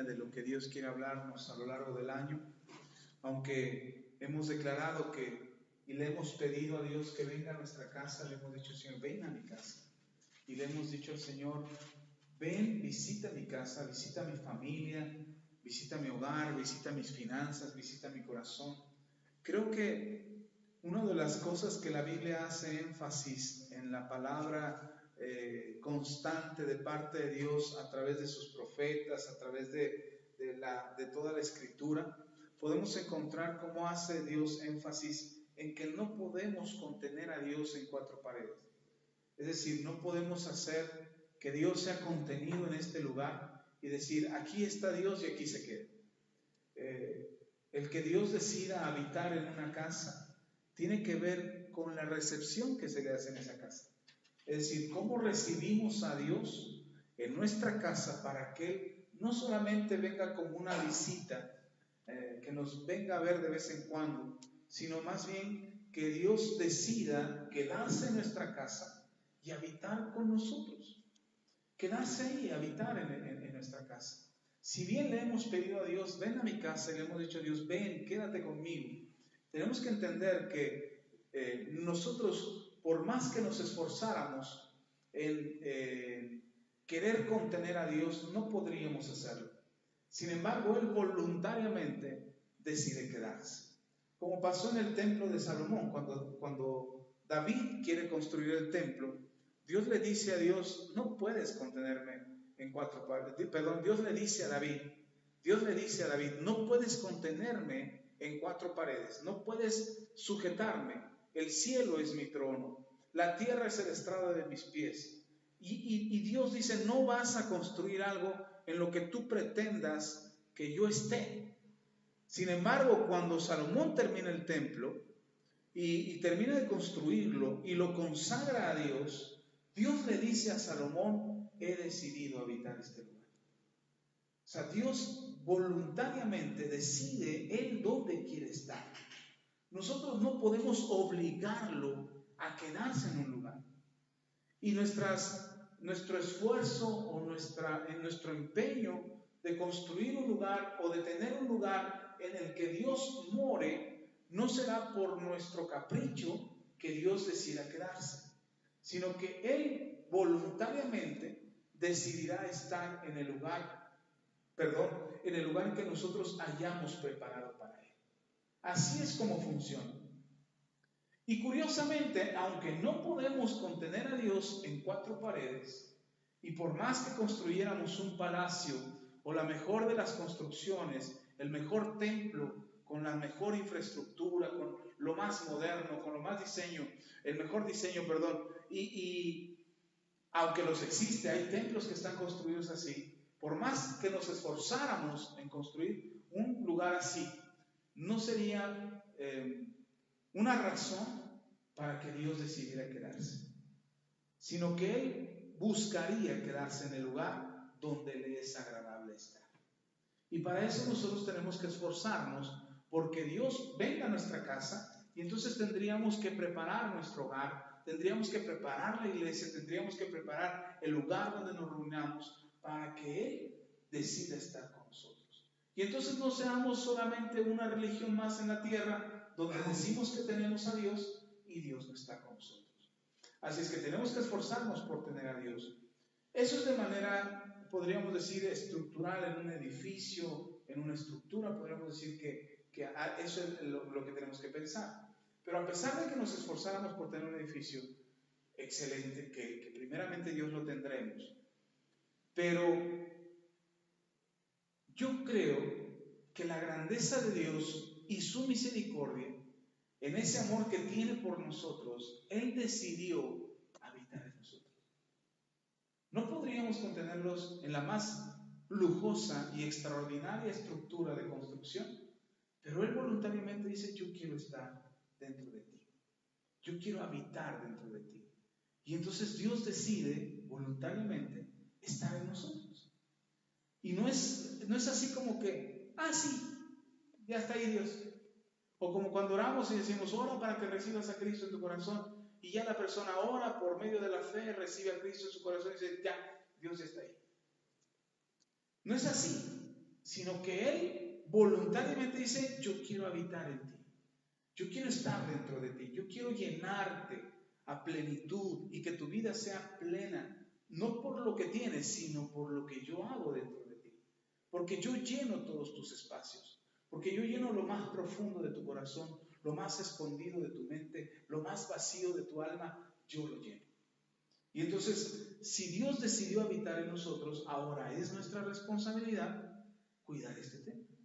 de lo que Dios quiere hablarnos a lo largo del año, aunque hemos declarado que y le hemos pedido a Dios que venga a nuestra casa, le hemos dicho, Señor, ven a mi casa. Y le hemos dicho al Señor, ven, visita mi casa, visita mi familia, visita mi hogar, visita mis finanzas, visita mi corazón. Creo que una de las cosas que la Biblia hace énfasis en la palabra constante de parte de Dios a través de sus profetas, a través de toda la escritura, podemos encontrar cómo hace Dios énfasis en que no podemos contener a Dios en cuatro paredes. Es decir, no podemos hacer que Dios sea contenido en este lugar y decir, aquí está Dios y aquí se queda. El que Dios decida habitar en una casa tiene que ver con la recepción que se le hace en esa casa. Es decir, cómo recibimos a Dios en nuestra casa para que no solamente venga como una visita, que nos venga a ver de vez en cuando, sino más bien que Dios decida quedarse en nuestra casa y habitar con nosotros. Quedarse ahí y habitar en nuestra casa. Si bien le hemos pedido a Dios, ven a mi casa, y le hemos dicho a Dios, ven, quédate conmigo, tenemos que entender que nosotros, por más que nos esforzáramos en querer contener a Dios, no podríamos hacerlo. Sin embargo, Él voluntariamente decide quedarse. Como pasó en el templo de Salomón, cuando David quiere construir el templo, Dios le dice a Dios, no puedes contenerme en cuatro paredes. Perdón, Dios le dice a David, no puedes contenerme en cuatro paredes, no puedes sujetarme. El cielo es mi trono, la tierra es el estrado de mis pies. Y Dios dice, no vas a construir algo en lo que tú pretendas que yo esté. Sin embargo, cuando Salomón termina el templo y termina de construirlo y lo consagra a Dios, Dios le dice a Salomón, he decidido habitar este lugar. O sea, Dios voluntariamente decide Él dónde quiere estar. Nosotros no podemos obligarlo a quedarse en un lugar. Y nuestro esfuerzo o nuestro empeño de construir un lugar o de tener un lugar en el que Dios more, no será por nuestro capricho que Dios decida quedarse, sino que Él voluntariamente decidirá estar en el lugar en que nosotros hayamos preparado para Él. Así es como funciona. Y curiosamente, aunque no podemos contener a Dios en cuatro paredes, y por más que construyéramos un palacio o la mejor de las construcciones, el mejor templo, con la mejor infraestructura, con lo más moderno, con lo más diseño, el mejor diseño, y aunque los existe, hay templos que están construidos así, por más que nos esforzáramos en construir un lugar así, no sería una razón para que Dios decidiera quedarse, sino que Él buscaría quedarse en el lugar donde le es agradable estar. Y para eso nosotros tenemos que esforzarnos porque Dios venga a nuestra casa y entonces tendríamos que preparar nuestro hogar, tendríamos que preparar la iglesia, tendríamos que preparar el lugar donde nos reunamos para que Él decida estar con nosotros. Y entonces no seamos solamente una religión más en la tierra, donde decimos que tenemos a Dios y Dios no está con nosotros. Así es que tenemos que esforzarnos por tener a Dios. Eso es de manera, podríamos decir, estructural en un edificio, en una estructura, podríamos decir que eso es lo que tenemos que pensar. Pero a pesar de que nos esforzáramos por tener un edificio excelente, que primeramente Dios lo tendremos, pero yo creo que la grandeza de Dios y su misericordia, en ese amor que tiene por nosotros, Él decidió habitar en nosotros. No podríamos contenerlos en la más lujosa y extraordinaria estructura de construcción, pero Él voluntariamente dice, yo quiero estar dentro de ti, yo quiero habitar dentro de ti. Y entonces Dios decide voluntariamente estar en nosotros. Y no es así como que, sí, ya está ahí Dios. O como cuando oramos y decimos, ora para que recibas a Cristo en tu corazón. Y ya la persona ora por medio de la fe, recibe a Cristo en su corazón y dice, ya, Dios ya está ahí. No es así. sino que Él voluntariamente dice, yo quiero habitar en ti, yo quiero estar dentro de ti, yo quiero llenarte a plenitud y que tu vida sea plena, no por lo que tienes, sino por lo que yo hago dentro de ti, porque yo lleno todos tus espacios, porque yo lleno lo más profundo de tu corazón, lo más escondido de tu mente, lo más vacío de tu alma, yo lo lleno. Y entonces, si Dios decidió habitar en nosotros, ahora es nuestra responsabilidad cuidar este templo.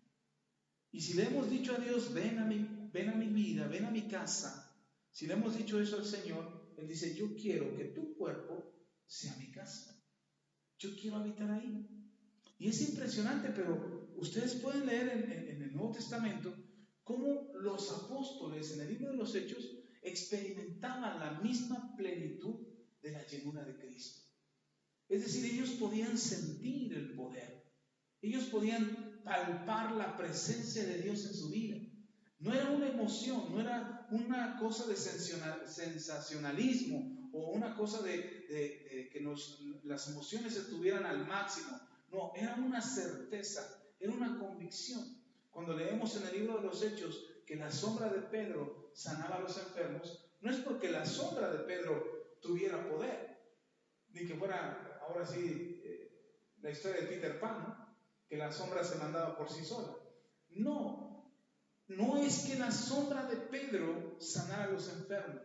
Y si le hemos dicho a Dios, ven a mi vida, ven a mi casa, si le hemos dicho eso al Señor, Él dice, yo quiero que tu cuerpo sea mi casa. Yo quiero habitar ahí. Y es impresionante, pero ustedes pueden leer en el Nuevo Testamento cómo los apóstoles en el libro de los Hechos experimentaban la misma plenitud de la llenura de Cristo. Es decir, ellos podían sentir el poder. Ellos podían palpar la presencia de Dios en su vida. No era una emoción, no era una cosa de sensacionalismo o una cosa de que las emociones estuvieran al máximo. No, era una certeza, era una convicción. Cuando leemos en el libro de los Hechos que la sombra de Pedro sanaba a los enfermos, no es porque la sombra de Pedro tuviera poder, ni que fuera, ahora sí, la historia de Peter Pan, ¿no? Que la sombra se mandaba por sí sola. No, no es que la sombra de Pedro sanara a los enfermos,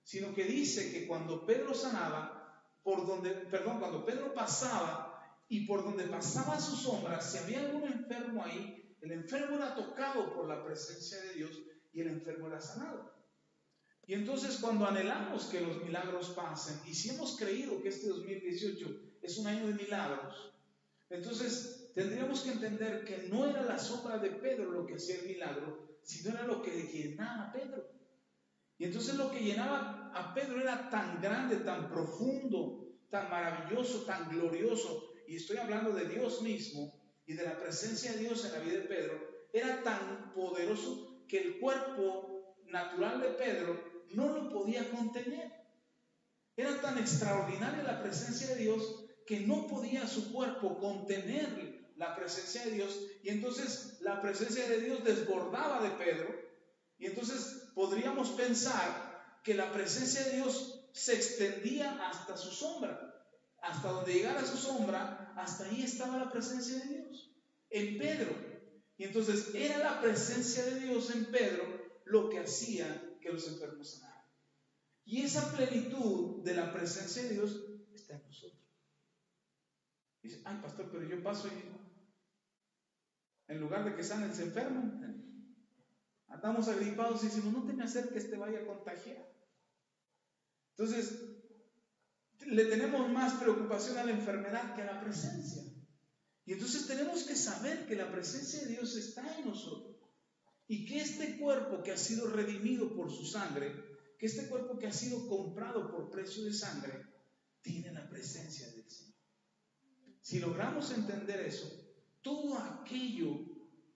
sino que dice que cuando Pedro sanaba, cuando Pedro pasaba y por donde pasaba su sombra, si había algún enfermo ahí, el enfermo era tocado por la presencia de Dios y el enfermo era sanado. Y entonces cuando anhelamos que los milagros pasen, y si hemos creído que este 2018 es un año de milagros, entonces tendríamos que entender que no era la sombra de Pedro lo que hacía el milagro, sino era lo que llenaba a Pedro. Y entonces lo que llenaba a Pedro era tan grande, tan profundo, tan maravilloso, tan glorioso, y estoy hablando de Dios mismo y de la presencia de Dios en la vida de Pedro, era tan poderoso que el cuerpo natural de Pedro no lo podía contener. Era tan extraordinaria la presencia de Dios que no podía su cuerpo contener la presencia de Dios, y entonces la presencia de Dios desbordaba de Pedro, y entonces podríamos pensar que la presencia de Dios se extendía hasta su sombra, hasta donde llegara su sombra, hasta ahí estaba la presencia de Dios, en Pedro. Y entonces era la presencia de Dios en Pedro lo que hacía que los enfermos sanaran. Y esa plenitud de la presencia de Dios está en nosotros. Dice, ay pastor, pero yo paso y en lugar de que sanen se enferman. Andamos agripados y decimos, no te me acerques, te vaya a contagiar. Entonces, le tenemos más preocupación a la enfermedad que a la presencia. Y entonces tenemos que saber que la presencia de Dios está en nosotros. Y que este cuerpo que ha sido redimido por su sangre, que este cuerpo que ha sido comprado por precio de sangre, tiene la presencia del Señor. Si logramos entender eso, todo aquello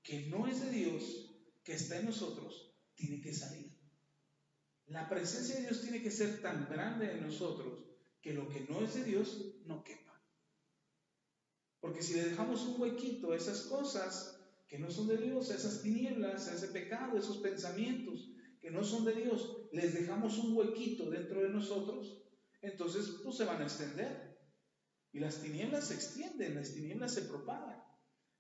que no es de Dios, que está en nosotros, tiene que salir. La presencia de Dios tiene que ser tan grande en nosotros que lo que no es de Dios no quepa. Porque si le dejamos un huequito a esas cosas que no son de Dios, a esas tinieblas, a ese pecado, a esos pensamientos que no son de Dios, les dejamos un huequito dentro de nosotros, entonces pues se van a extender. Y las tinieblas se extienden, las tinieblas se propagan.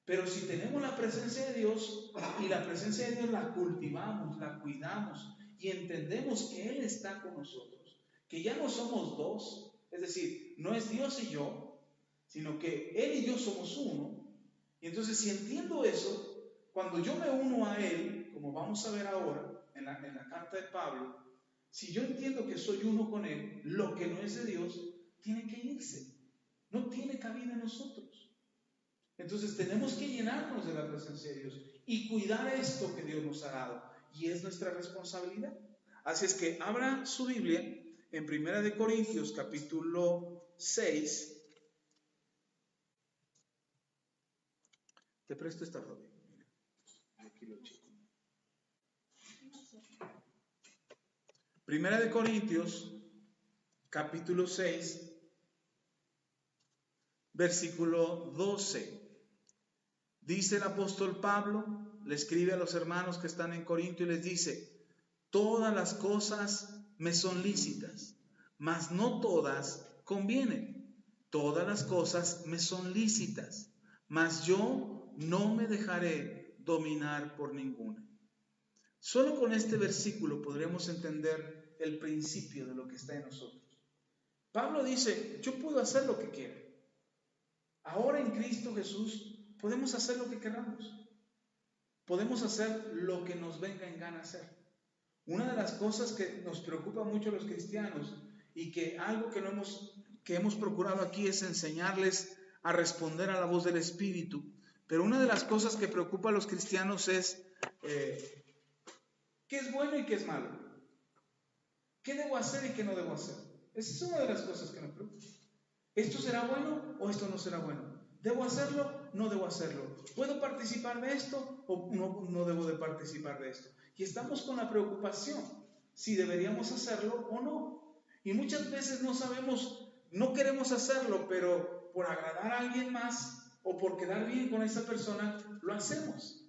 Pero si tenemos la presencia de Dios y la presencia de Dios la cultivamos, la cuidamos y entendemos que Él está con nosotros, que ya no somos dos, es decir, no es Dios y yo, sino que Él y yo somos uno. Y entonces si entiendo eso, cuando yo me uno a Él, como vamos a ver ahora en la carta de Pablo, si yo entiendo que soy uno con Él, lo que no es de Dios tiene que irse. No tiene cabida en nosotros. Entonces tenemos que llenarnos de la presencia de Dios y cuidar esto que Dios nos ha dado. Y es nuestra responsabilidad. Así es que abra su Biblia en 1 Corintios capítulo 6. Te presto esta foto. Mira, aquí lo chico. 1 Corintios capítulo 6. Versículo 12, Dice el apóstol Pablo, le escribe a los hermanos que están en Corinto y les dice: todas las cosas me son lícitas, mas no todas convienen. Todas las cosas me son lícitas, mas yo no me dejaré dominar por ninguna. Solo con este versículo podremos entender el principio de lo que está en nosotros. Pablo dice: yo puedo hacer lo que quiera. Ahora en Cristo Jesús podemos hacer lo que queramos. Podemos hacer lo que nos venga en gana hacer. Una de las cosas que nos preocupa mucho a los cristianos y que algo que hemos procurado aquí es enseñarles a responder a la voz del Espíritu. Pero una de las cosas que preocupa a los cristianos es qué es bueno y qué es malo. ¿Qué debo hacer y qué no debo hacer? Esa es una de las cosas que nos preocupa. ¿Esto será bueno o esto no será bueno? ¿Debo hacerlo? ¿No debo hacerlo? ¿Puedo participar de esto o no debo de participar de esto? Y estamos con la preocupación si deberíamos hacerlo o no. Y muchas veces no sabemos, no queremos hacerlo, pero por agradar a alguien más o por quedar bien con esa persona, lo hacemos.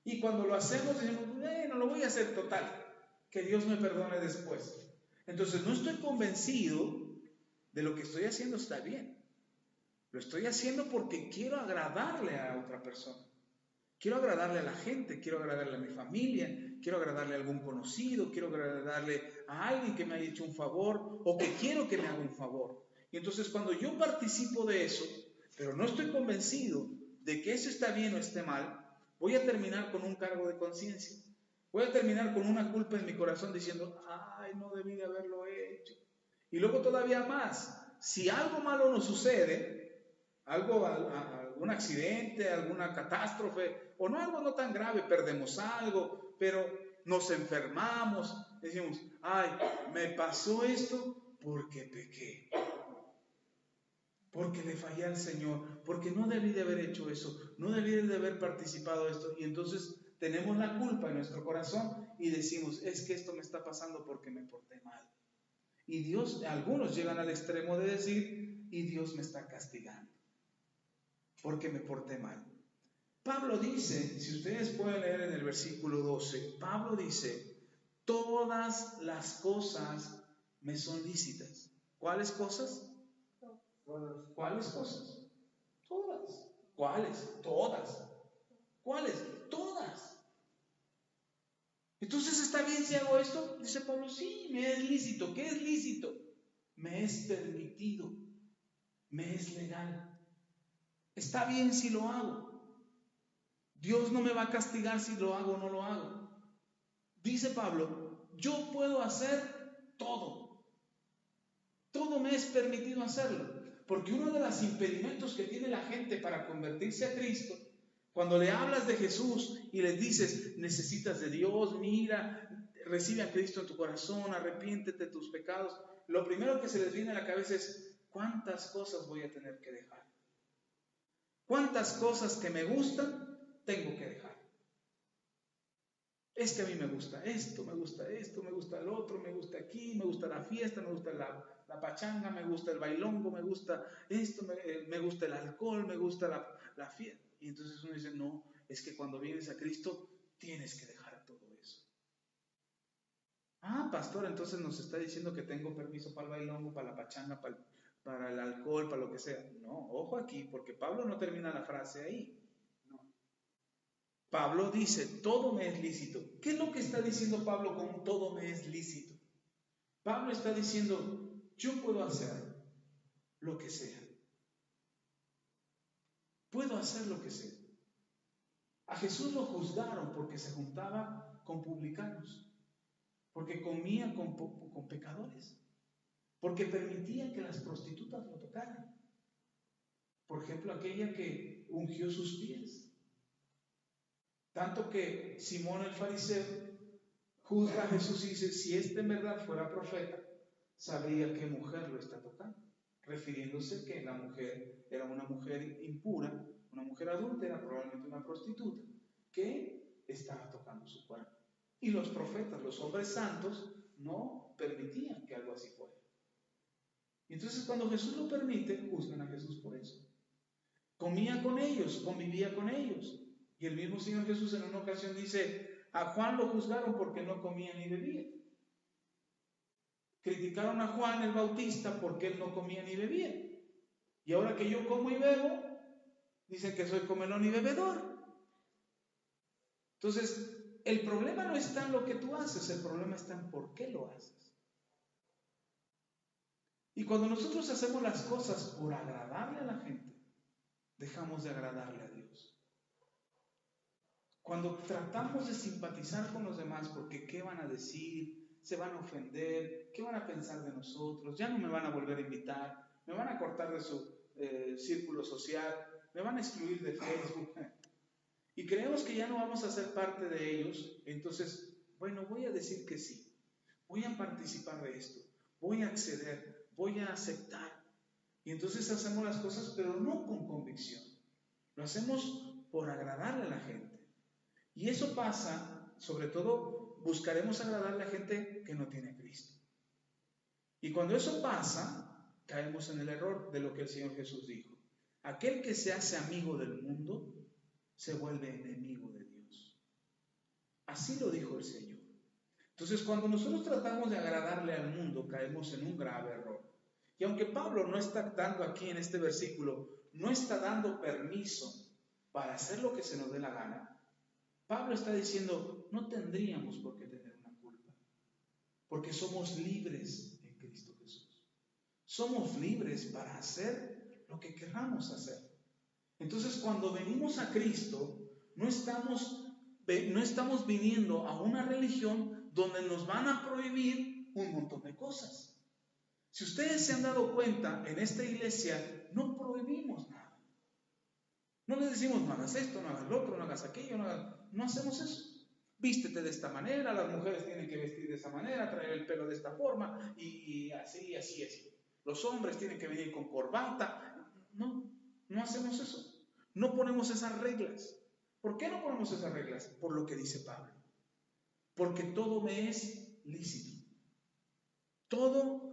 Y cuando lo hacemos, decimos: no lo voy a hacer total, que Dios me perdone después. Entonces no estoy convencido de lo que estoy haciendo está bien. Lo estoy haciendo porque quiero agradarle a otra persona. Quiero agradarle a la gente, quiero agradarle a mi familia, quiero agradarle a algún conocido, quiero agradarle a alguien que me haya hecho un favor o que quiero que me haga un favor. Y entonces cuando yo participo de eso, pero no estoy convencido de que eso está bien o esté mal, voy a terminar con un cargo de conciencia. Voy a terminar con una culpa en mi corazón diciendo: ay, no debí de haberlo hecho. Y luego todavía más, si algo malo nos sucede, algún accidente, alguna catástrofe, o no algo no tan grave, perdemos algo, pero nos enfermamos, decimos: ay, me pasó esto porque pequé, porque le fallé al Señor, porque no debí de haber hecho eso, no debí de haber participado de esto, y entonces tenemos la culpa en nuestro corazón y decimos: es que esto me está pasando porque me porté mal. Y Dios, algunos llegan al extremo de decir: y Dios me está castigando porque me porté mal. Pablo dice, si ustedes pueden leer en el versículo 12, Pablo dice: todas las cosas me son lícitas. ¿Cuáles cosas? ¿Cuáles cosas? Todas. ¿Cuáles? Todas. ¿Cuáles? Todas. Entonces, ¿está bien si hago esto? Dice Pablo: sí, me es lícito. ¿Qué es lícito? Me es permitido. Me es legal. Está bien si lo hago. Dios no me va a castigar si lo hago o no lo hago. Dice Pablo: yo puedo hacer todo. Todo me es permitido hacerlo. Porque uno de los impedimentos que tiene la gente para convertirse a Cristo, cuando le hablas de Jesús y les dices: necesitas de Dios, mira, recibe a Cristo en tu corazón, arrepiéntete de tus pecados, lo primero que se les viene a la cabeza es: ¿cuántas cosas voy a tener que dejar? ¿Cuántas cosas que me gustan tengo que dejar? Es que a mí me gusta esto, me gusta esto, me gusta el otro, me gusta aquí, me gusta la fiesta, me gusta la pachanga, me gusta el bailongo, me gusta esto, me gusta el alcohol, me gusta la fiesta. Y entonces uno dice: no, es que cuando vienes a Cristo tienes que dejar todo eso. Ah, pastor, entonces nos está diciendo que tengo permiso para el bailongo, para la pachanga, para el alcohol, para lo que sea. No, ojo aquí, porque Pablo no termina la frase ahí. Pablo dice: todo me es lícito. ¿Qué es lo que está diciendo Pablo con todo me es lícito? Pablo está diciendo: yo puedo hacer lo que sea. Puedo hacer lo que sea. A Jesús lo juzgaron porque se juntaba con publicanos, porque comía con pecadores, porque permitía que las prostitutas lo tocaran. Por ejemplo, aquella que ungió sus pies. Tanto que Simón el fariseo juzga a Jesús y dice: si este en verdad fuera profeta, sabría qué mujer lo está tocando, refiriéndose que la mujer era una mujer impura, una mujer adúltera, probablemente una prostituta, que estaba tocando su cuerpo. Y los profetas, los hombres santos, no permitían que algo así fuera. Y entonces cuando Jesús lo permite, juzgan a Jesús por eso. comía con ellos, convivía con ellos. Y el mismo Señor Jesús en una ocasión dice, a Juan lo juzgaron porque no comía ni bebía. Criticaron a Juan el Bautista porque él no comía ni bebía. Y ahora que yo como y bebo, dicen que soy comelón y bebedor. Entonces, el problema no está en lo que tú haces, el problema está en por qué lo haces. Y cuando nosotros hacemos las cosas por agradarle a la gente, dejamos de agradarle a Dios. Cuando tratamos de simpatizar con los demás, porque ¿qué van a decir? ¿Se van a ofender? ¿Qué van a pensar de nosotros? Ya no me van a volver a invitar, me van a cortar de su círculo social, me van a excluir de Facebook. Y creemos que ya no vamos a ser parte de ellos. Entonces, bueno, voy a decir que sí, voy a participar de esto, voy a acceder, voy a aceptar. Y entonces hacemos las cosas, pero no con convicción. Lo hacemos por agradarle a la gente. Y eso pasa, sobre todo, buscaremos agradarle a gente que no tiene a Cristo. Y cuando eso pasa, caemos en el error de lo que el Señor Jesús dijo. Aquel que se hace amigo del mundo se vuelve enemigo de Dios. Así lo dijo el Señor. Entonces, cuando nosotros tratamos de agradarle al mundo, caemos en un grave error. Y aunque Pablo no está dando aquí en este versículo, no está dando permiso para hacer lo que se nos dé la gana, Pablo está diciendo, no tendríamos por qué tener una culpa, porque somos libres en Cristo Jesús. Somos libres para hacer lo que queramos hacer. Entonces, cuando venimos a Cristo, no estamos viniendo a una religión donde nos van a prohibir un montón de cosas. Si ustedes se han dado cuenta, en esta iglesia no prohibimos nada. No les decimos, no hagas esto, no hagas lo otro, no hagas aquello, no hacemos eso. Vístete de esta manera, las mujeres tienen que vestir de esta manera, traer el pelo de esta forma, y así. Los hombres tienen que venir con corbata. No hacemos eso. No ponemos esas reglas. ¿Por qué no ponemos esas reglas? Por lo que dice Pablo. Porque todo me es lícito. Todo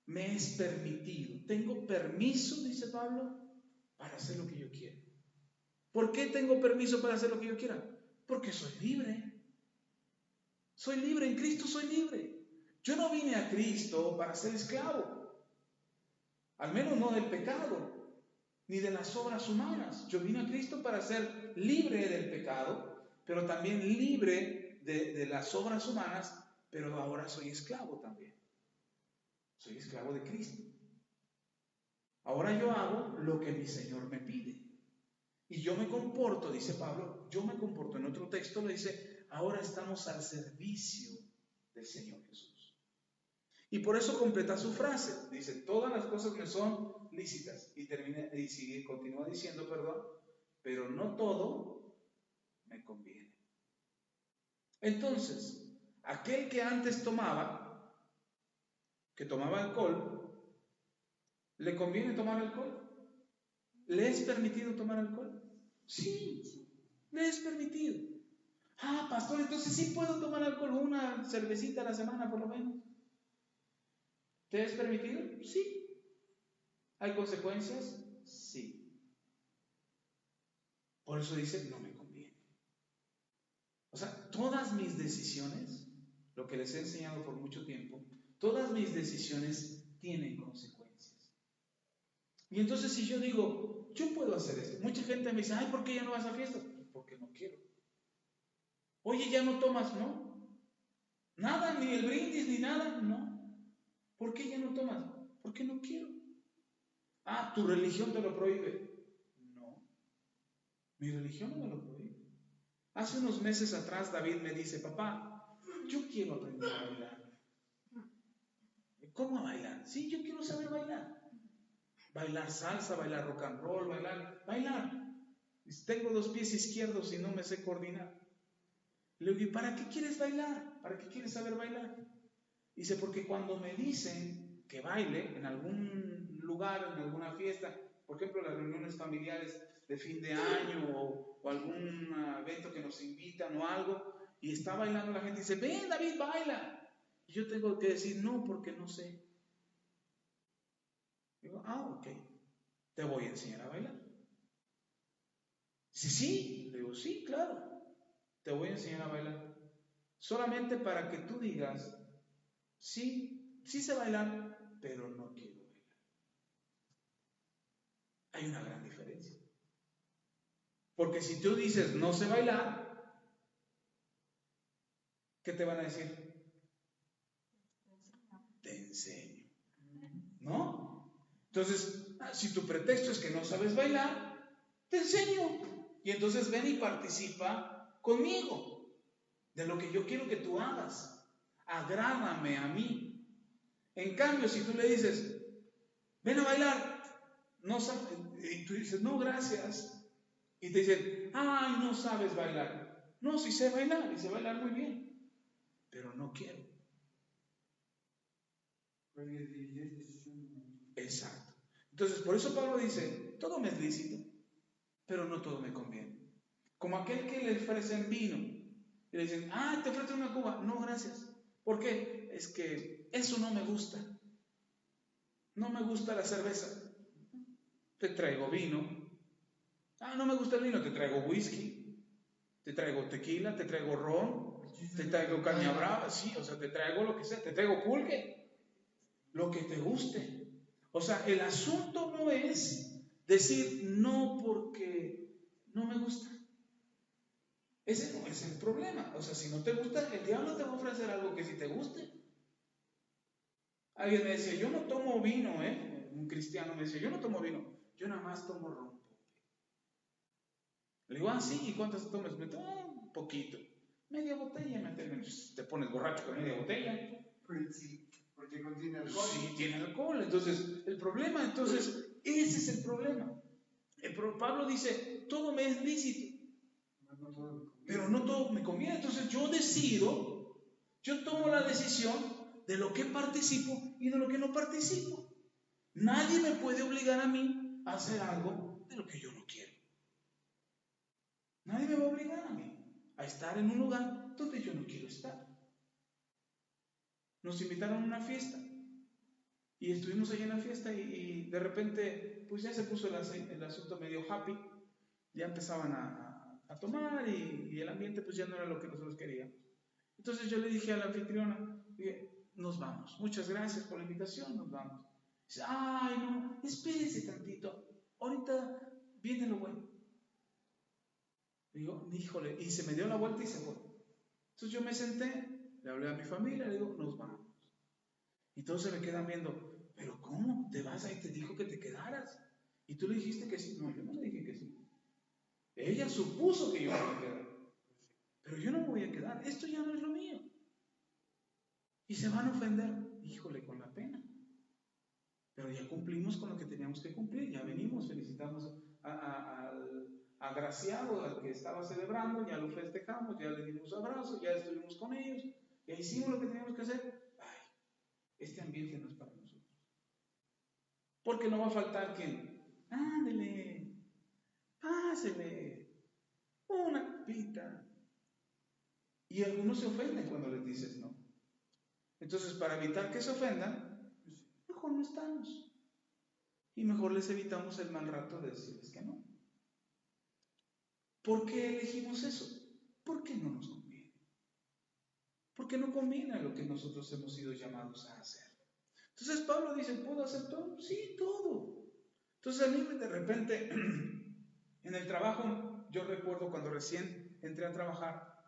me es permitido. Tengo permiso, dice Pablo, para hacer lo que yo quiero. ¿Por qué tengo permiso para hacer lo que yo quiera? Porque soy libre. Soy libre, en Cristo soy libre. Yo no vine a Cristo para ser esclavo. Al menos no del pecado, ni de las obras humanas. Yo vine a Cristo para ser libre del pecado, pero también libre de las obras humanas, pero ahora soy esclavo también. Soy esclavo de Cristo. Ahora yo hago lo que mi Señor me pide. Y yo me comporto, dice Pablo, en otro texto le dice, ahora estamos al servicio del Señor Jesús. Y por eso completa su frase, dice, todas las cosas me son lícitas. Y continúa diciendo, pero no todo me conviene. Entonces, aquel que antes tomaba alcohol, ¿le conviene tomar alcohol? ¿Le es permitido tomar alcohol? Sí, le es permitido. Ah, pastor, entonces sí puedo tomar alcohol, una cervecita a la semana por lo menos. ¿Te es permitido? Sí. ¿Hay consecuencias? Sí. Por eso dice, no me conviene. O sea, todas mis decisiones, lo que les he enseñado por mucho tiempo, todas mis decisiones tienen consecuencias. Y entonces si yo digo, yo puedo hacer esto, mucha gente me dice, ay, ¿por qué ya no vas a fiestas? Porque no quiero. Oye, ¿ya no tomas? No. Nada, ni el brindis, ni nada, no. ¿Por qué ya no tomas? Porque no quiero. Ah, ¿tu religión te lo prohíbe? No. Mi religión no me lo prohíbe. Hace unos meses atrás David me dice, papá, yo quiero aprender a bailar. ¿Cómo a bailar? Sí, yo quiero saber bailar. Bailar salsa, bailar rock and roll, bailar. Tengo 2 pies izquierdos y no me sé coordinar. Le digo, ¿y para qué quieres bailar? ¿Para qué quieres saber bailar? Dice, porque cuando me dicen que baile en algún lugar, en alguna fiesta, por ejemplo, las reuniones familiares de fin de año o algún evento que nos invitan o algo, y está bailando la gente y dice, ven David, baila. Y yo tengo que decir, no, porque no sé. Digo, ok, te voy a enseñar a bailar. Dice, sí. Le digo, sí, claro, te voy a enseñar a bailar. Solamente para que tú digas, sí, sí sé bailar, pero no quiero bailar. Hay una gran diferencia. Porque si tú dices, no sé bailar, ¿qué te van a decir? Te enseño. ¿No? Entonces, si tu pretexto es que no sabes bailar, te enseño. Y entonces ven y participa conmigo de lo que yo quiero que tú hagas. Agrádame a mí. En cambio, si tú le dices, ven a bailar, no sabes, y tú dices, no, gracias. Y te dicen, ay, no sabes bailar. No, sí sé bailar y sé bailar muy bien, pero no quiero. Exacto. Entonces, por eso Pablo dice, todo me es lícito, pero no todo me conviene. Como aquel que le ofrecen vino y le dicen, te ofrecen una cuba. No, gracias. ¿Por qué? Es que eso no me gusta. No me gusta la cerveza. Te traigo vino. No me gusta el vino. Te traigo whisky. Te traigo tequila. Te traigo ron. Te traigo caña brava. Sí, o sea, te traigo lo que sea. Te traigo pulque. Lo que te guste. O sea, el asunto no es decir no porque no me gusta. Ese no es el problema. O sea, si no te gusta, el diablo te va a ofrecer algo que sí te guste. Alguien me decía, yo no tomo vino, un cristiano me decía, yo no tomo vino, yo nada más tomo ron. Le digo, sí, ¿y cuántas tomas? Me tomo un poquito, media botella, te pones borracho con media botella. Sí, porque contiene alcohol. Sí, tiene alcohol. Entonces, ese es el problema. Pablo dice, todo me es lícito, pero no todo me conviene. Entonces yo tomo la decisión de lo que participo y de lo que no participo. Nadie me puede obligar a mí a hacer algo de lo que yo no quiero. Nadie me va a obligar a mí a estar en un lugar donde yo no quiero estar. Nos invitaron a una fiesta y estuvimos allí en la fiesta y de repente pues ya se puso el asunto medio happy, ya empezaban a tomar y el ambiente pues ya no era lo que nosotros queríamos. Entonces yo le dije a la anfitriona, nos vamos, muchas gracias por la invitación, nos vamos. Dice, no, espérese tantito, ahorita viene lo bueno. Digo, híjole, y se me dio la vuelta y se fue. Entonces yo me senté, le hablé a mi familia, le digo, nos vamos. Y todos se me quedan viendo, pero ¿cómo? ¿Te vas ahí? Te dijo que te quedaras. Y tú le dijiste que sí. No, yo no le dije que sí. Ella supuso que yo me iba a quedar. Pero yo no me voy a quedar. Esto ya no es lo mío. Y se van a ofender. Híjole, con la pena. Pero ya cumplimos con lo que teníamos que cumplir. Ya venimos, felicitamos al agraciado, al que estaba celebrando, ya lo festejamos, ya le dimos abrazos, ya estuvimos con ellos, ya hicimos lo que teníamos que hacer. Este ambiente no es para nosotros. Porque no va a faltar quien, ándele, pásele, una copita. Y algunos se ofenden cuando les dices no. Entonces, para evitar que se ofendan, mejor no estamos. Y mejor les evitamos el mal rato de decirles que no. ¿Por qué elegimos eso? Porque no nos conviene. Porque no conviene a lo que nosotros hemos sido llamados a hacer. Entonces Pablo dice, ¿puedo hacer todo? Sí, todo. Entonces a mí de repente, en el trabajo, yo recuerdo cuando recién entré a trabajar,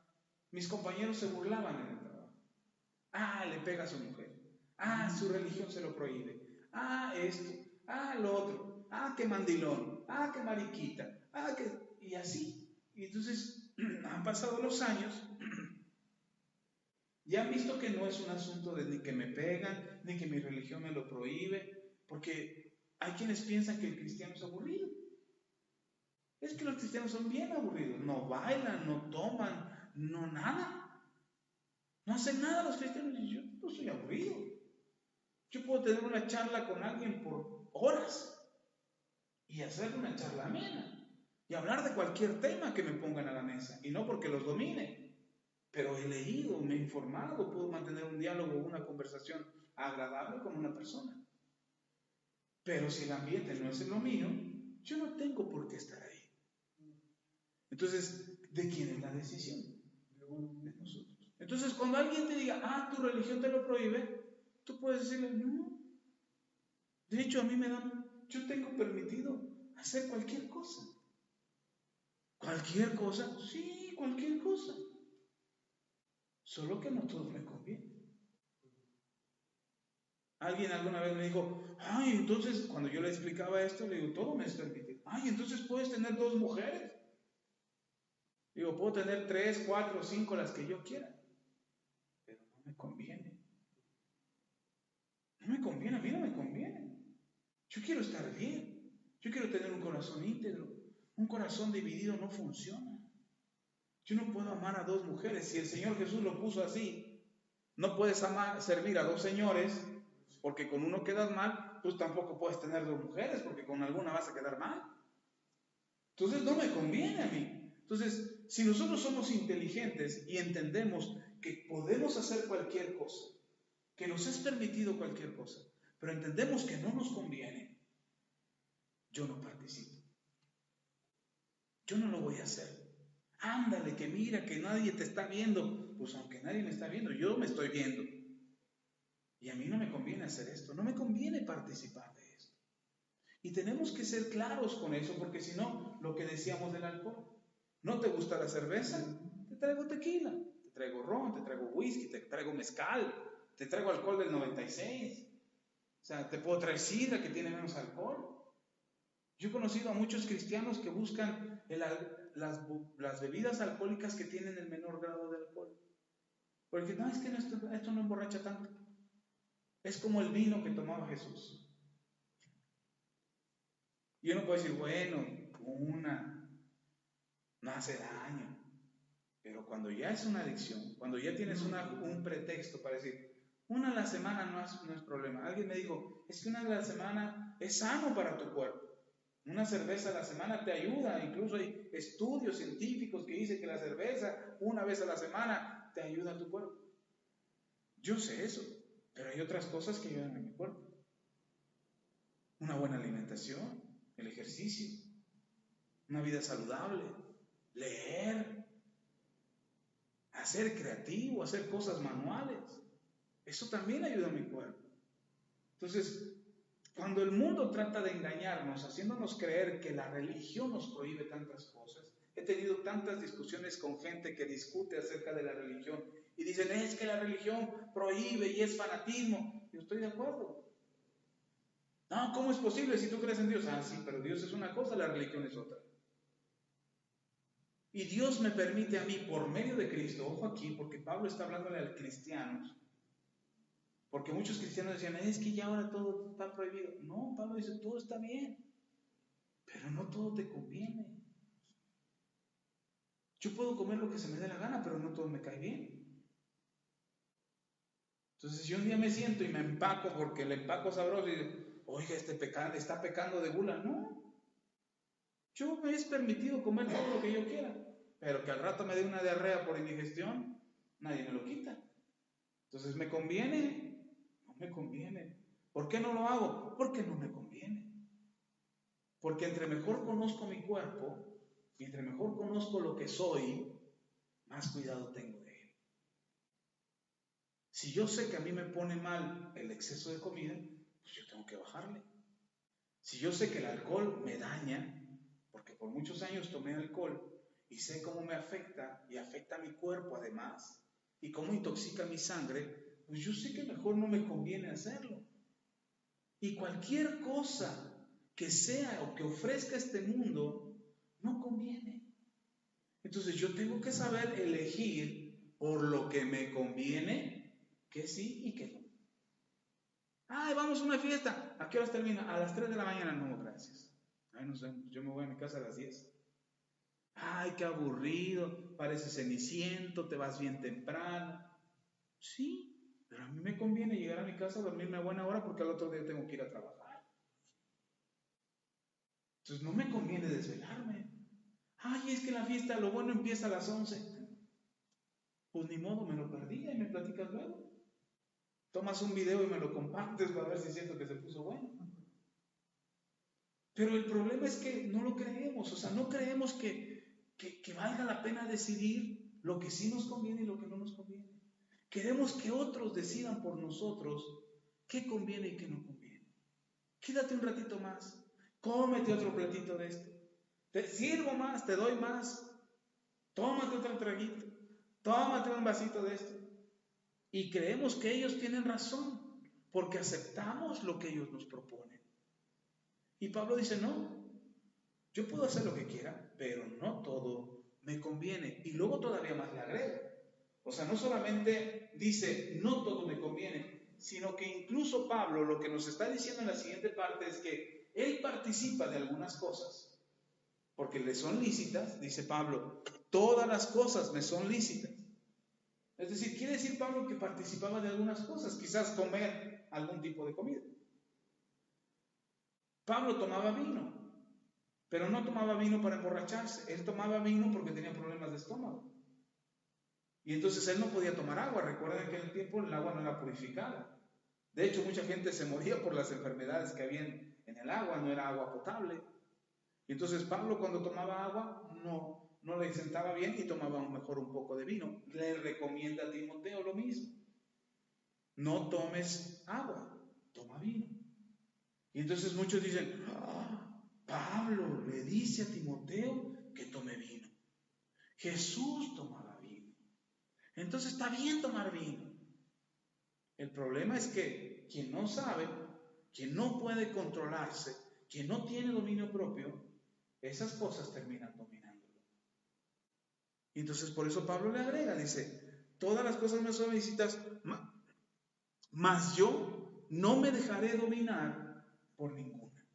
mis compañeros se burlaban en el trabajo. Le pega a su mujer. Su religión se lo prohíbe. Esto. Lo otro. Qué mandilón. Qué mariquita. Y así. Y entonces han pasado los años y han visto que no es un asunto de ni que me pegan, ni que mi religión me lo prohíbe, porque hay quienes piensan que el cristiano es aburrido. Es que los cristianos son bien aburridos, no bailan, no toman, no nada. No hacen nada los cristianos y yo no soy aburrido. Yo puedo tener una charla con alguien por horas y hacer una charla amena y hablar de cualquier tema que me pongan a la mesa y no porque los domine, pero he leído, me he informado, puedo mantener un diálogo, una conversación agradable con una persona. Pero si el ambiente no es lo mío, yo no tengo por qué estar ahí. Entonces, ¿de quién es la decisión? De nosotros. Entonces, cuando alguien te diga, tu religión te lo prohíbe, tú puedes decirle, no. De hecho, a mí yo tengo permitido hacer cualquier cosa. ¿Cualquier cosa? Sí, cualquier cosa. Solo que no todo me conviene. Alguien alguna vez me dijo, entonces, cuando yo le explicaba esto, le digo, todo me es permitido. Entonces puedes tener 2 mujeres. Digo, puedo tener 3, 4, 5, las que yo quiera. Pero no me conviene. No me conviene, a mí no me conviene. Yo quiero estar bien. Yo quiero tener un corazón íntegro. Un corazón dividido no funciona. Yo no puedo amar a 2 mujeres. Si el Señor Jesús lo puso así, no puedes servir a 2 señores, porque con uno quedas mal, pues tampoco puedes tener 2 mujeres, porque con alguna vas a quedar mal. Entonces no me conviene a mí. Entonces, si nosotros somos inteligentes y entendemos que podemos hacer cualquier cosa, que nos es permitido cualquier cosa, pero entendemos que no nos conviene, yo no participo. Yo no lo voy a hacer. Ándale, que mira, que nadie te está viendo. Pues aunque nadie me está viendo, yo me estoy viendo. Y a mí no me conviene hacer esto, no me conviene participar de esto. Y tenemos que ser claros con eso, porque si no, lo que decíamos del alcohol, ¿no te gusta la cerveza? Te traigo tequila, te traigo ron, te traigo whisky, te traigo mezcal, te traigo alcohol del 96. O sea, te puedo traer sidra que tiene menos alcohol. Yo he conocido a muchos cristianos que buscan las bebidas alcohólicas que tienen el menor grado de alcohol. Porque no, es que esto no emborracha tanto. Es como el vino que tomaba Jesús. Y uno puede decir, bueno, no hace daño. Pero cuando ya es una adicción, cuando ya tienes un pretexto para decir, una a la semana no es problema. Alguien me dijo, es que una a la semana es sano para tu cuerpo. Una cerveza a la semana te ayuda. Incluso hay estudios científicos que dicen que la cerveza una vez a la semana te ayuda a tu cuerpo. Yo sé eso, pero hay otras cosas que ayudan a mi cuerpo. Una buena alimentación, el ejercicio, una vida saludable, leer, hacer creativo, hacer cosas manuales. Eso también ayuda a mi cuerpo. Entonces, cuando el mundo trata de engañarnos, haciéndonos creer que la religión nos prohíbe tantas cosas, he tenido tantas discusiones con gente que discute acerca de la religión y dicen, es que la religión prohíbe y es fanatismo. Yo estoy de acuerdo. No, ¿cómo es posible si tú crees en Dios? Sí, pero Dios es una cosa, la religión es otra. Y Dios me permite a mí, por medio de Cristo, ojo aquí, porque Pablo está hablándole a los cristianos, porque muchos cristianos decían, es que ya ahora todo está prohibido. No, Pablo dice, todo está bien, pero no todo te conviene. Yo puedo comer lo que se me dé la gana, pero no todo me cae bien. Entonces, si un día me siento y me empaco porque el empaco sabroso y digo, oiga, está pecando de gula. No, yo me es permitido comer todo lo que yo quiera, pero que al rato me dé una diarrea por indigestión, nadie me lo quita. Entonces, ¿me conviene? No me conviene. ¿Por qué no lo hago? Porque no me conviene. Porque entre mejor conozco mi cuerpo y entre mejor conozco lo que soy, más cuidado tengo de él. Si yo sé que a mí me pone mal el exceso de comida, pues yo tengo que bajarle. Si yo sé que el alcohol me daña, porque por muchos años tomé alcohol y sé cómo me afecta y afecta a mi cuerpo además, y cómo intoxica mi sangre, pues yo sé que mejor no me conviene hacerlo. Y cualquier cosa que sea o que ofrezca este mundo, no conviene. Entonces yo tengo que saber elegir por lo que me conviene, que sí y que no. Vamos a una fiesta. ¿A qué horas termina? A las 3 de la mañana. No, gracias. Nos vemos. Yo me voy a mi casa a las 10. Qué aburrido. Pareces ceniciento, te vas bien temprano. Sí, pero a mí me conviene llegar a mi casa a dormirme a buena hora porque al otro día tengo que ir a trabajar. Entonces no me conviene desvelarme. Es que la fiesta, lo bueno empieza a las 11. Pues ni modo, me lo perdí y me platicas luego. Tomas un video y me lo compartes para ver si siento que se puso bueno. Pero el problema es que no lo creemos, o sea, no creemos que valga la pena decidir lo que sí nos conviene y lo que no nos conviene. Queremos que otros decidan por nosotros qué conviene y qué no conviene. Quédate un ratito más, cómete otro platito de esto, te sirvo más, te doy más, tómate otro traguito, tómate un vasito de esto. Y creemos que ellos tienen razón, porque aceptamos lo que ellos nos proponen. Y Pablo dice, no, yo puedo hacer lo que quiera, pero no todo me conviene. Y luego todavía más le agrega. O sea, no solamente dice, no todo me conviene, sino que incluso Pablo lo que nos está diciendo en la siguiente parte es que él participa de algunas cosas, porque le son lícitas, dice Pablo, todas las cosas me son lícitas. Es decir, quiere decir Pablo que participaba de algunas cosas, quizás comer algún tipo de comida. Pablo tomaba vino, pero no tomaba vino para emborracharse, él tomaba vino porque tenía problemas de estómago. Y entonces él no podía tomar agua. Recuerden que en el tiempo el agua no era purificada. De hecho, mucha gente se moría por las enfermedades que había en el agua, no era agua potable. Y entonces Pablo cuando tomaba agua no le sentaba bien y tomaba mejor un poco de vino. Le recomienda a Timoteo lo mismo. No tomes agua, toma vino. Y entonces muchos dicen, Pablo le dice a Timoteo que tome vino. Jesús tomaba vino. Entonces está bien tomar vino. El problema es que quien no sabe, quien no puede controlarse, quien no tiene dominio propio, esas cosas terminan dominándolo. Y entonces por eso Pablo le agrega, dice, todas las cosas me son lícitas, mas yo no me dejaré dominar por ninguna.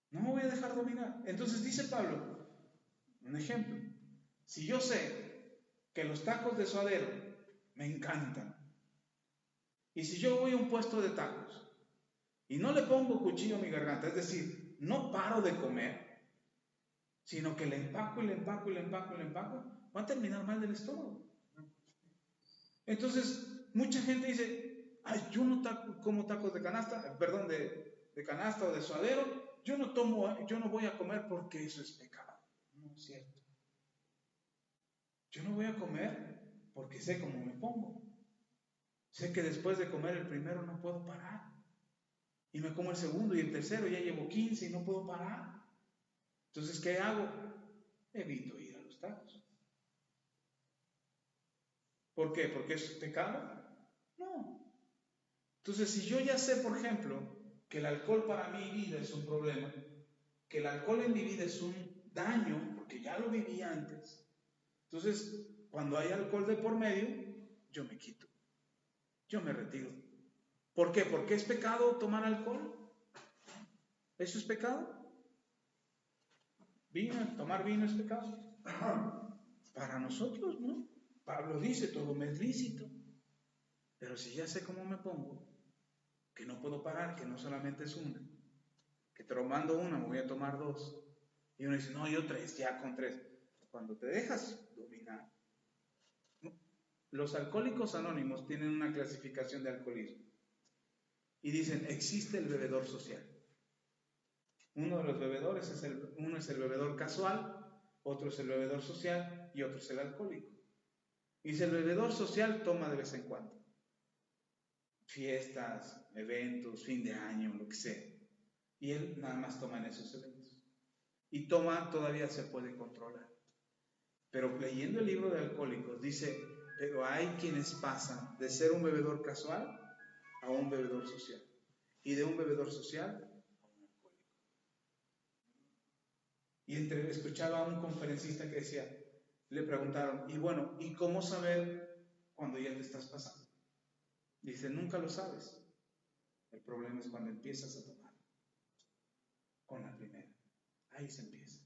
No me voy a dejar dominar. Entonces dice Pablo, un ejemplo, si yo sé que los tacos de suadero me encantan, y si yo voy a un puesto de tacos y no le pongo cuchillo a mi garganta, es decir, no paro de comer, sino que le empaco y le empaco y le empaco y le empaco, va a terminar mal del estómago. Entonces, mucha gente dice, ay, yo no como tacos de canasta, perdón, de canasta o de suadero, yo no voy a comer porque eso es pecado. No es cierto. Yo no voy a comer porque sé cómo me pongo. Sé que después de comer el primero no puedo parar. Y me como el segundo y el tercero, ya llevo 15 y no puedo parar. Entonces, ¿qué hago? Evito ir a los tacos. ¿Por qué? ¿Porque es pecado? No. Entonces, si yo ya sé, por ejemplo, que el alcohol para mi vida es un problema, que el alcohol en mi vida es un daño, porque ya lo viví antes, entonces, cuando hay alcohol de por medio, yo me quito. Yo me retiro. ¿Por qué? ¿Porque es pecado tomar alcohol? ¿Eso es pecado? ¿Tomar vino es pecado? Para nosotros, ¿no? Pablo dice, todo me es lícito. Pero si ya sé cómo me pongo, que no puedo parar, que no solamente es una, que tomando una me voy a tomar dos. Y uno dice, no, yo tres, ya con tres. Cuando te dejas dominar. Los alcohólicos anónimos tienen una clasificación de alcoholismo. Y dicen, existe el bebedor social. Uno de los bebedores uno es el bebedor casual, otro es el bebedor social y otro es el alcohólico. Y dice, el bebedor social toma de vez en cuando. Fiestas, eventos, fin de año, lo que sea. Y él nada más toma en esos eventos. Y todavía se puede controlar. Pero leyendo el libro de Alcohólicos dice, pero hay quienes pasan de ser un bebedor casual a un bebedor social. Y de un bebedor social a un alcohólico. Y escuchaba a un conferencista que decía, le preguntaron, y bueno, ¿y cómo saber cuando ya te estás pasando? Dice, nunca lo sabes. El problema es cuando empiezas a tomar. Con la primera. Ahí se empieza.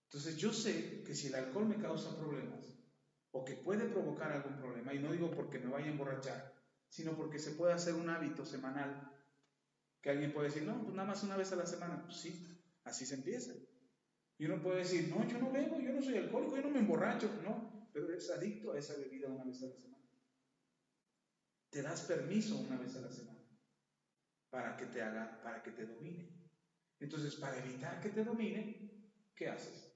Entonces yo sé que si el alcohol me causa problemas, o que puede provocar algún problema, y no digo porque me vaya a emborrachar, sino porque se puede hacer un hábito semanal, que alguien puede decir, no, pues nada más una vez a la semana. Pues sí, así se empieza. Y uno puede decir, no, yo no bebo, yo no soy alcohólico, yo no me emborracho. No, pero eres adicto a esa bebida una vez a la semana. Te das permiso una vez a la semana. para que te domine. Entonces, para evitar que te domine, ¿qué haces?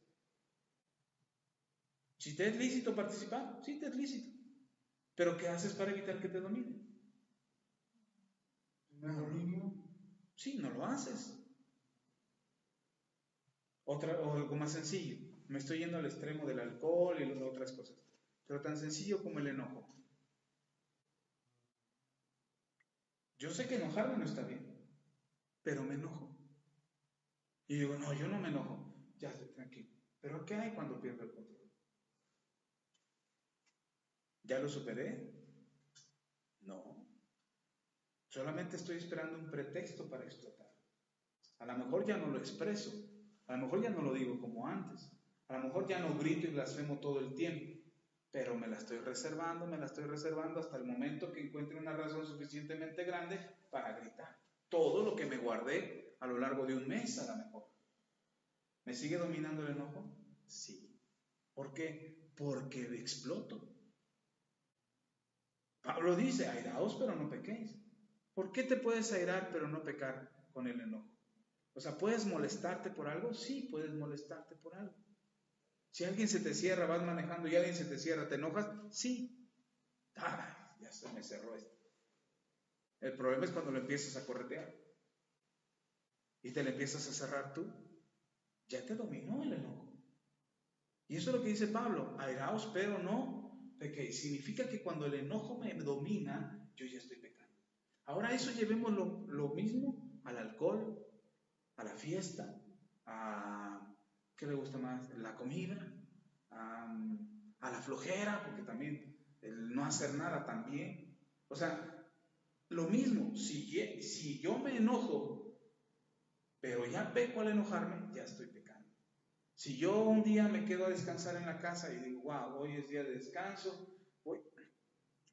Si te es lícito participar, sí te es lícito. Pero ¿qué haces para evitar que te domine? Sí, no lo haces. O algo más sencillo. Me estoy yendo al extremo del alcohol y las otras cosas. Pero tan sencillo como el enojo. Yo sé que enojarme no está bien, pero me enojo. Y digo, no, yo no me enojo. Ya estoy tranquilo. Pero ¿qué hay cuando pierdo el control? ¿Ya lo superé? No. Solamente estoy esperando un pretexto para explotar. A lo mejor ya no lo expreso. A lo mejor ya no lo digo como antes. A lo mejor ya no grito y blasfemo todo el tiempo. Pero me la estoy reservando hasta el momento que encuentre una razón suficientemente grande para gritar. Todo lo que me guardé a lo largo de un mes, a lo mejor. ¿Me sigue dominando el enojo? Sí. ¿Por qué? Porque exploto. Pablo dice, airaos pero no pequéis. ¿Por qué te puedes airar pero no pecar con el enojo? O sea, ¿puedes molestarte por algo? Sí, puedes molestarte por algo. Si alguien se te cierra, vas manejando y alguien se te cierra, ¿te enojas? Sí. Ay, ya se me cerró esto. El problema es cuando lo empiezas a corretear y te le empiezas a cerrar tú. Ya te dominó el enojo. Y eso es lo que dice Pablo, airaos pero no pequéis. Significa que cuando el enojo me domina, yo ya estoy pecando. Ahora eso llevemos lo mismo al alcohol, a la fiesta, a, ¿qué le gusta más? La comida, a la flojera, porque también el no hacer nada también. O sea, lo mismo, si yo me enojo, pero ya peco al enojarme, ya estoy pecando. Si yo un día me quedo a descansar en la casa y digo, wow, hoy es día de descanso,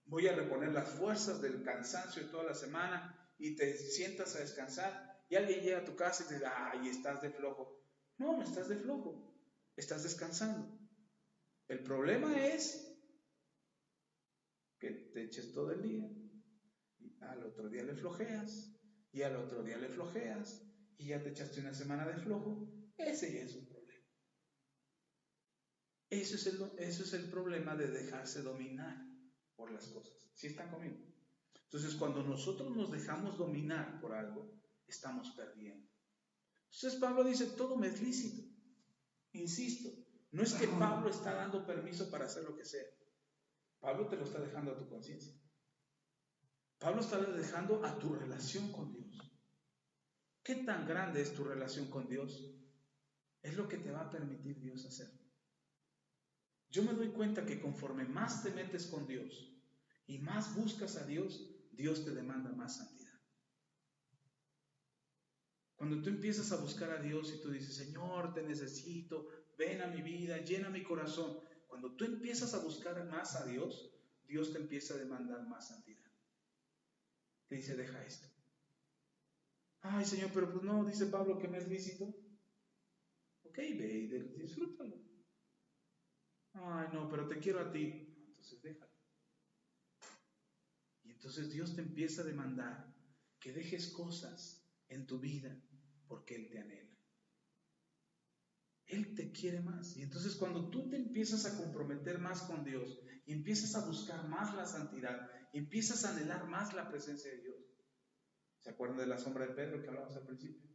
voy a reponer las fuerzas del cansancio de toda la semana, y te sientas a descansar y alguien llega a tu casa y te dice, ay, estás de flojo. No, no estás de flojo, estás descansando. El problema es que te eches todo el día y al otro día le flojeas y al otro día le flojeas y ya te echaste una semana de flojo. Ese ya es un problema. Eso es el problema de dejarse dominar por las cosas. ¿Sí están conmigo? Entonces, cuando nosotros nos dejamos dominar por algo, estamos perdiendo. Entonces, Pablo dice, todo me es lícito. Insisto, no es que Pablo está dando permiso para hacer lo que sea. Pablo te lo está dejando a tu conciencia. Pablo está dejando a tu relación con Dios. ¿Qué tan grande es tu relación con Dios? Es lo que te va a permitir Dios hacer. Yo me doy cuenta que conforme más te metes con Dios y más buscas a Dios, Dios te demanda más santidad. Cuando tú empiezas a buscar a Dios y tú dices, Señor, te necesito, ven a mi vida, llena mi corazón. Cuando tú empiezas a buscar más a Dios, Dios te empieza a demandar más santidad. Te dice, deja esto. Ay, Señor, pero pues no, dice Pablo que me es lícito. Ok, ve y disfrútalo. Ay, no, pero te quiero a ti. Entonces déjalo. Y entonces Dios te empieza a demandar que dejes cosas en tu vida porque Él te anhela. Él te quiere más. Y entonces cuando tú te empiezas a comprometer más con Dios y empiezas a buscar más la santidad y empiezas a anhelar más la presencia de Dios. ¿Se acuerdan de la sombra de Pedro que hablamos al principio?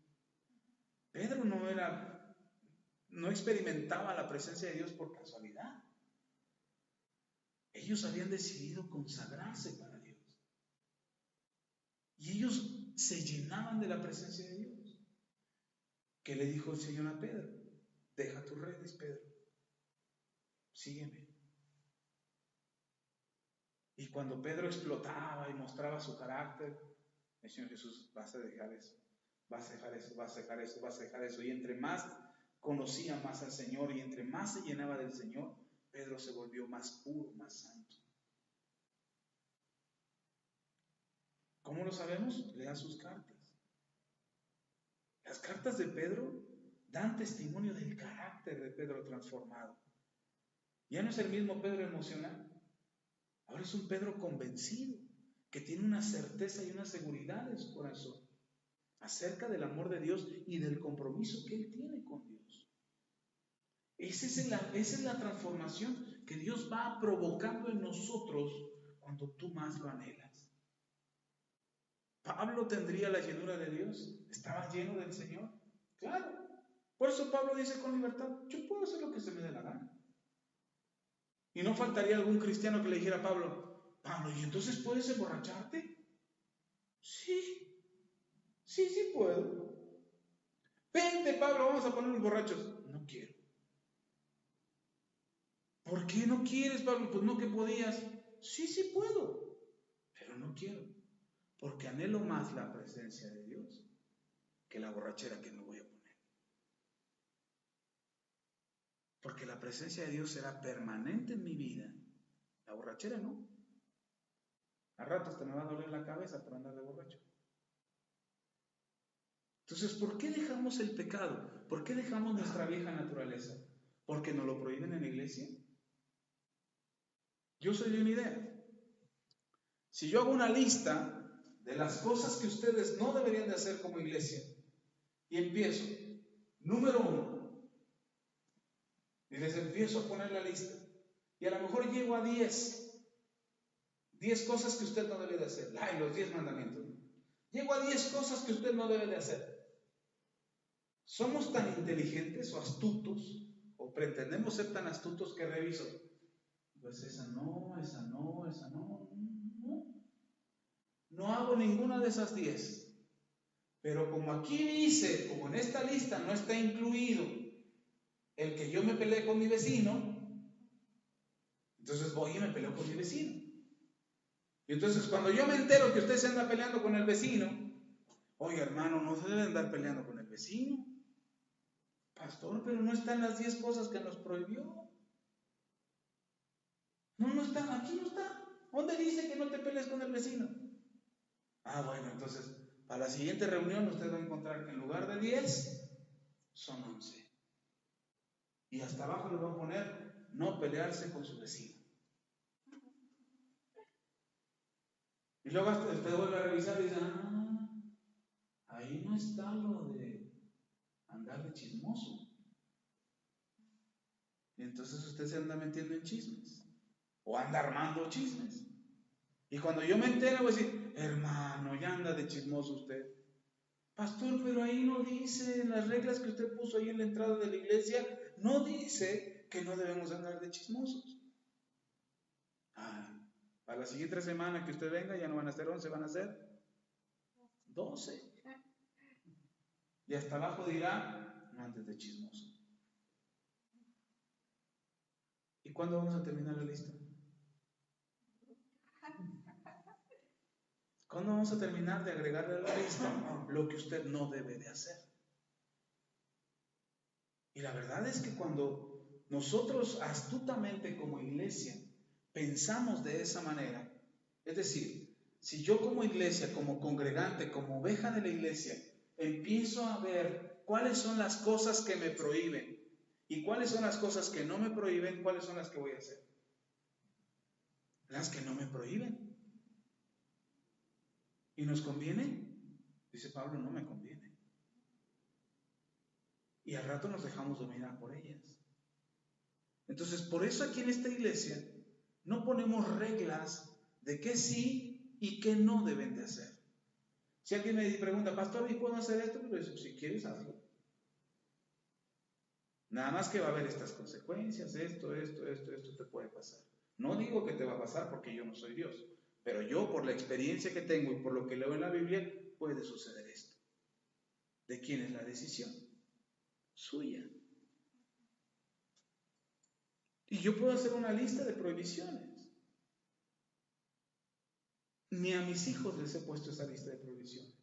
Pedro no experimentaba la presencia de Dios por casualidad. Ellos habían decidido consagrarse para Dios. Y ellos se llenaban de la presencia de Dios. ¿Qué le dijo el Señor a Pedro? Deja tus redes, Pedro. Sígueme. Y cuando Pedro explotaba y mostraba su carácter, el Señor Jesús, vas a dejar eso, vas a dejar eso, vas a dejar eso, vas a dejar eso. Y entre más conocía más al Señor y entre más se llenaba del Señor, Pedro se volvió más puro, más santo. ¿Cómo lo sabemos? Lea sus cartas. Las cartas de Pedro dan testimonio del carácter de Pedro transformado. Ya no es el mismo Pedro emocional. Ahora es un Pedro convencido, que tiene una certeza y una seguridad en su corazón. acerca del amor de Dios y del compromiso que Él tiene con Dios. Esa es la transformación que Dios va provocando en nosotros cuando tú más lo anhelas. ¿Pablo tendría la llenura de Dios? ¿Estaba lleno del Señor? Claro. Por eso Pablo dice con libertad, yo puedo hacer lo que se me dé la gana. Y no faltaría algún cristiano que le dijera a Pablo, ¿y entonces puedes emborracharte? Sí puedo. Vente, Pablo, vamos a ponernos borrachos. No quiero. ¿Por qué no quieres, Pablo? Pues no que podías. Sí puedo, pero no quiero. Porque anhelo más la presencia de Dios que la borrachera que me voy a poner. Porque la presencia de Dios será permanente en mi vida. La borrachera no. A ratos te me va a doler la cabeza por andar de borracho. Entonces, ¿por qué dejamos el pecado? ¿Por qué dejamos nuestra vieja naturaleza? ¿Porque nos lo prohíben en la iglesia? Yo soy de una idea. Si yo hago una lista de las cosas que ustedes no deberían de hacer como iglesia, y empiezo, número 1, y les empiezo a poner la lista, y a lo mejor llego a 10 cosas que usted no debe de hacer, los 10 mandamientos, ¿no? Llego a 10 cosas que usted no debe de hacer. ¿Somos tan inteligentes o astutos, o pretendemos ser tan astutos que reviso? Pues esa no. No hago ninguna de esas 10. Pero como aquí dice, como en esta lista no está incluido el que yo me peleé con mi vecino, entonces voy y me peleo con mi vecino. Y entonces cuando yo me entero que usted se anda peleando con el vecino, oye hermano, no se debe andar peleando con el vecino. Pastor, pero no están las 10 cosas que nos prohibió. No está, aquí no está. ¿Dónde dice que no te pelees con el vecino? Bueno, entonces, para la siguiente reunión usted va a encontrar que en lugar de 10, son 11. Y hasta abajo le va a poner, no pelearse con su vecino. Y luego usted vuelve a revisar y dice, ahí no está lo de andar de chismoso. Y entonces usted se anda metiendo en chismes. O anda armando chismes. Y cuando yo me entero voy a decir, hermano, ya anda de chismoso usted. Pastor, pero ahí no dice, en las reglas que usted puso ahí en la entrada de la iglesia, no dice que no debemos andar de chismosos. Para la siguiente semana que usted venga ya no van a ser 11, van a ser 12. Y hasta abajo dirá, no andes de chismoso. ¿Y cuándo vamos a terminar la lista? ¿Cuándo vamos a terminar de agregarle a la lista lo que usted no debe de hacer? Y la verdad es que cuando nosotros astutamente como iglesia pensamos de esa manera, es decir, si yo como iglesia, como congregante, como oveja de la iglesia, empiezo a ver cuáles son las cosas que me prohíben y cuáles son las cosas que no me prohíben, ¿cuáles son las que voy a hacer? Las que no me prohíben. ¿Y nos conviene? Dice Pablo, no me conviene. Y al rato nos dejamos dominar por ellas. Entonces, por eso aquí en esta iglesia no ponemos reglas de qué sí y qué no deben de hacer. Si alguien me pregunta, pastor, ¿y puedo hacer esto? Pues si quieres, hazlo. Nada más que va a haber estas consecuencias, esto te puede pasar. No digo que te va a pasar porque yo no soy Dios, pero yo por la experiencia que tengo y por lo que leo en la Biblia, puede suceder esto. ¿De quién es la decisión? Suya. Y yo puedo hacer una lista de prohibiciones. Ni a mis hijos les he puesto esa lista de prohibiciones.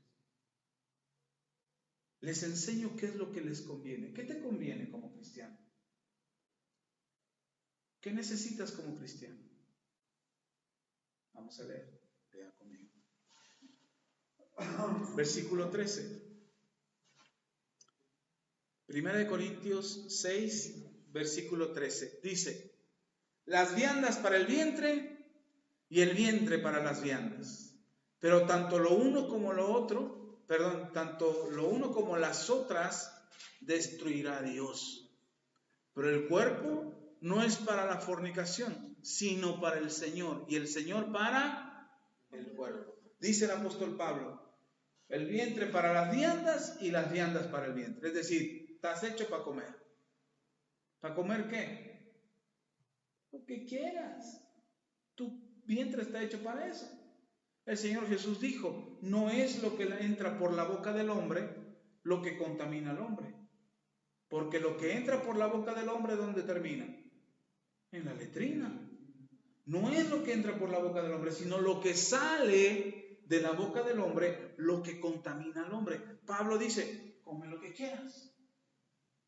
Les enseño qué es lo que les conviene. ¿Qué te conviene como cristiano? ¿Qué necesitas como cristiano? Vamos a leer. Vean conmigo. Versículo 13. 1 Corintios 6, versículo 13. Dice, las viandas para el vientre y el vientre para las viandas. Pero tanto lo uno como lo otro tanto lo uno como las otras destruirá Dios. Pero el cuerpo no es para la fornicación, sino para el Señor, y el Señor para el cuerpo. Dice el apóstol Pablo, el vientre para las viandas y las viandas para el vientre. Es decir, estás hecho para comer. ¿Para comer qué? Lo que quieras. Tu vientre está hecho para eso. El Señor Jesús dijo, no es lo que entra por la boca del hombre lo que contamina al hombre. Porque lo que entra por la boca del hombre, ¿dónde termina? En la letrina. No es lo que entra por la boca del hombre, sino lo que sale de la boca del hombre, lo que contamina al hombre. Pablo dice, come lo que quieras.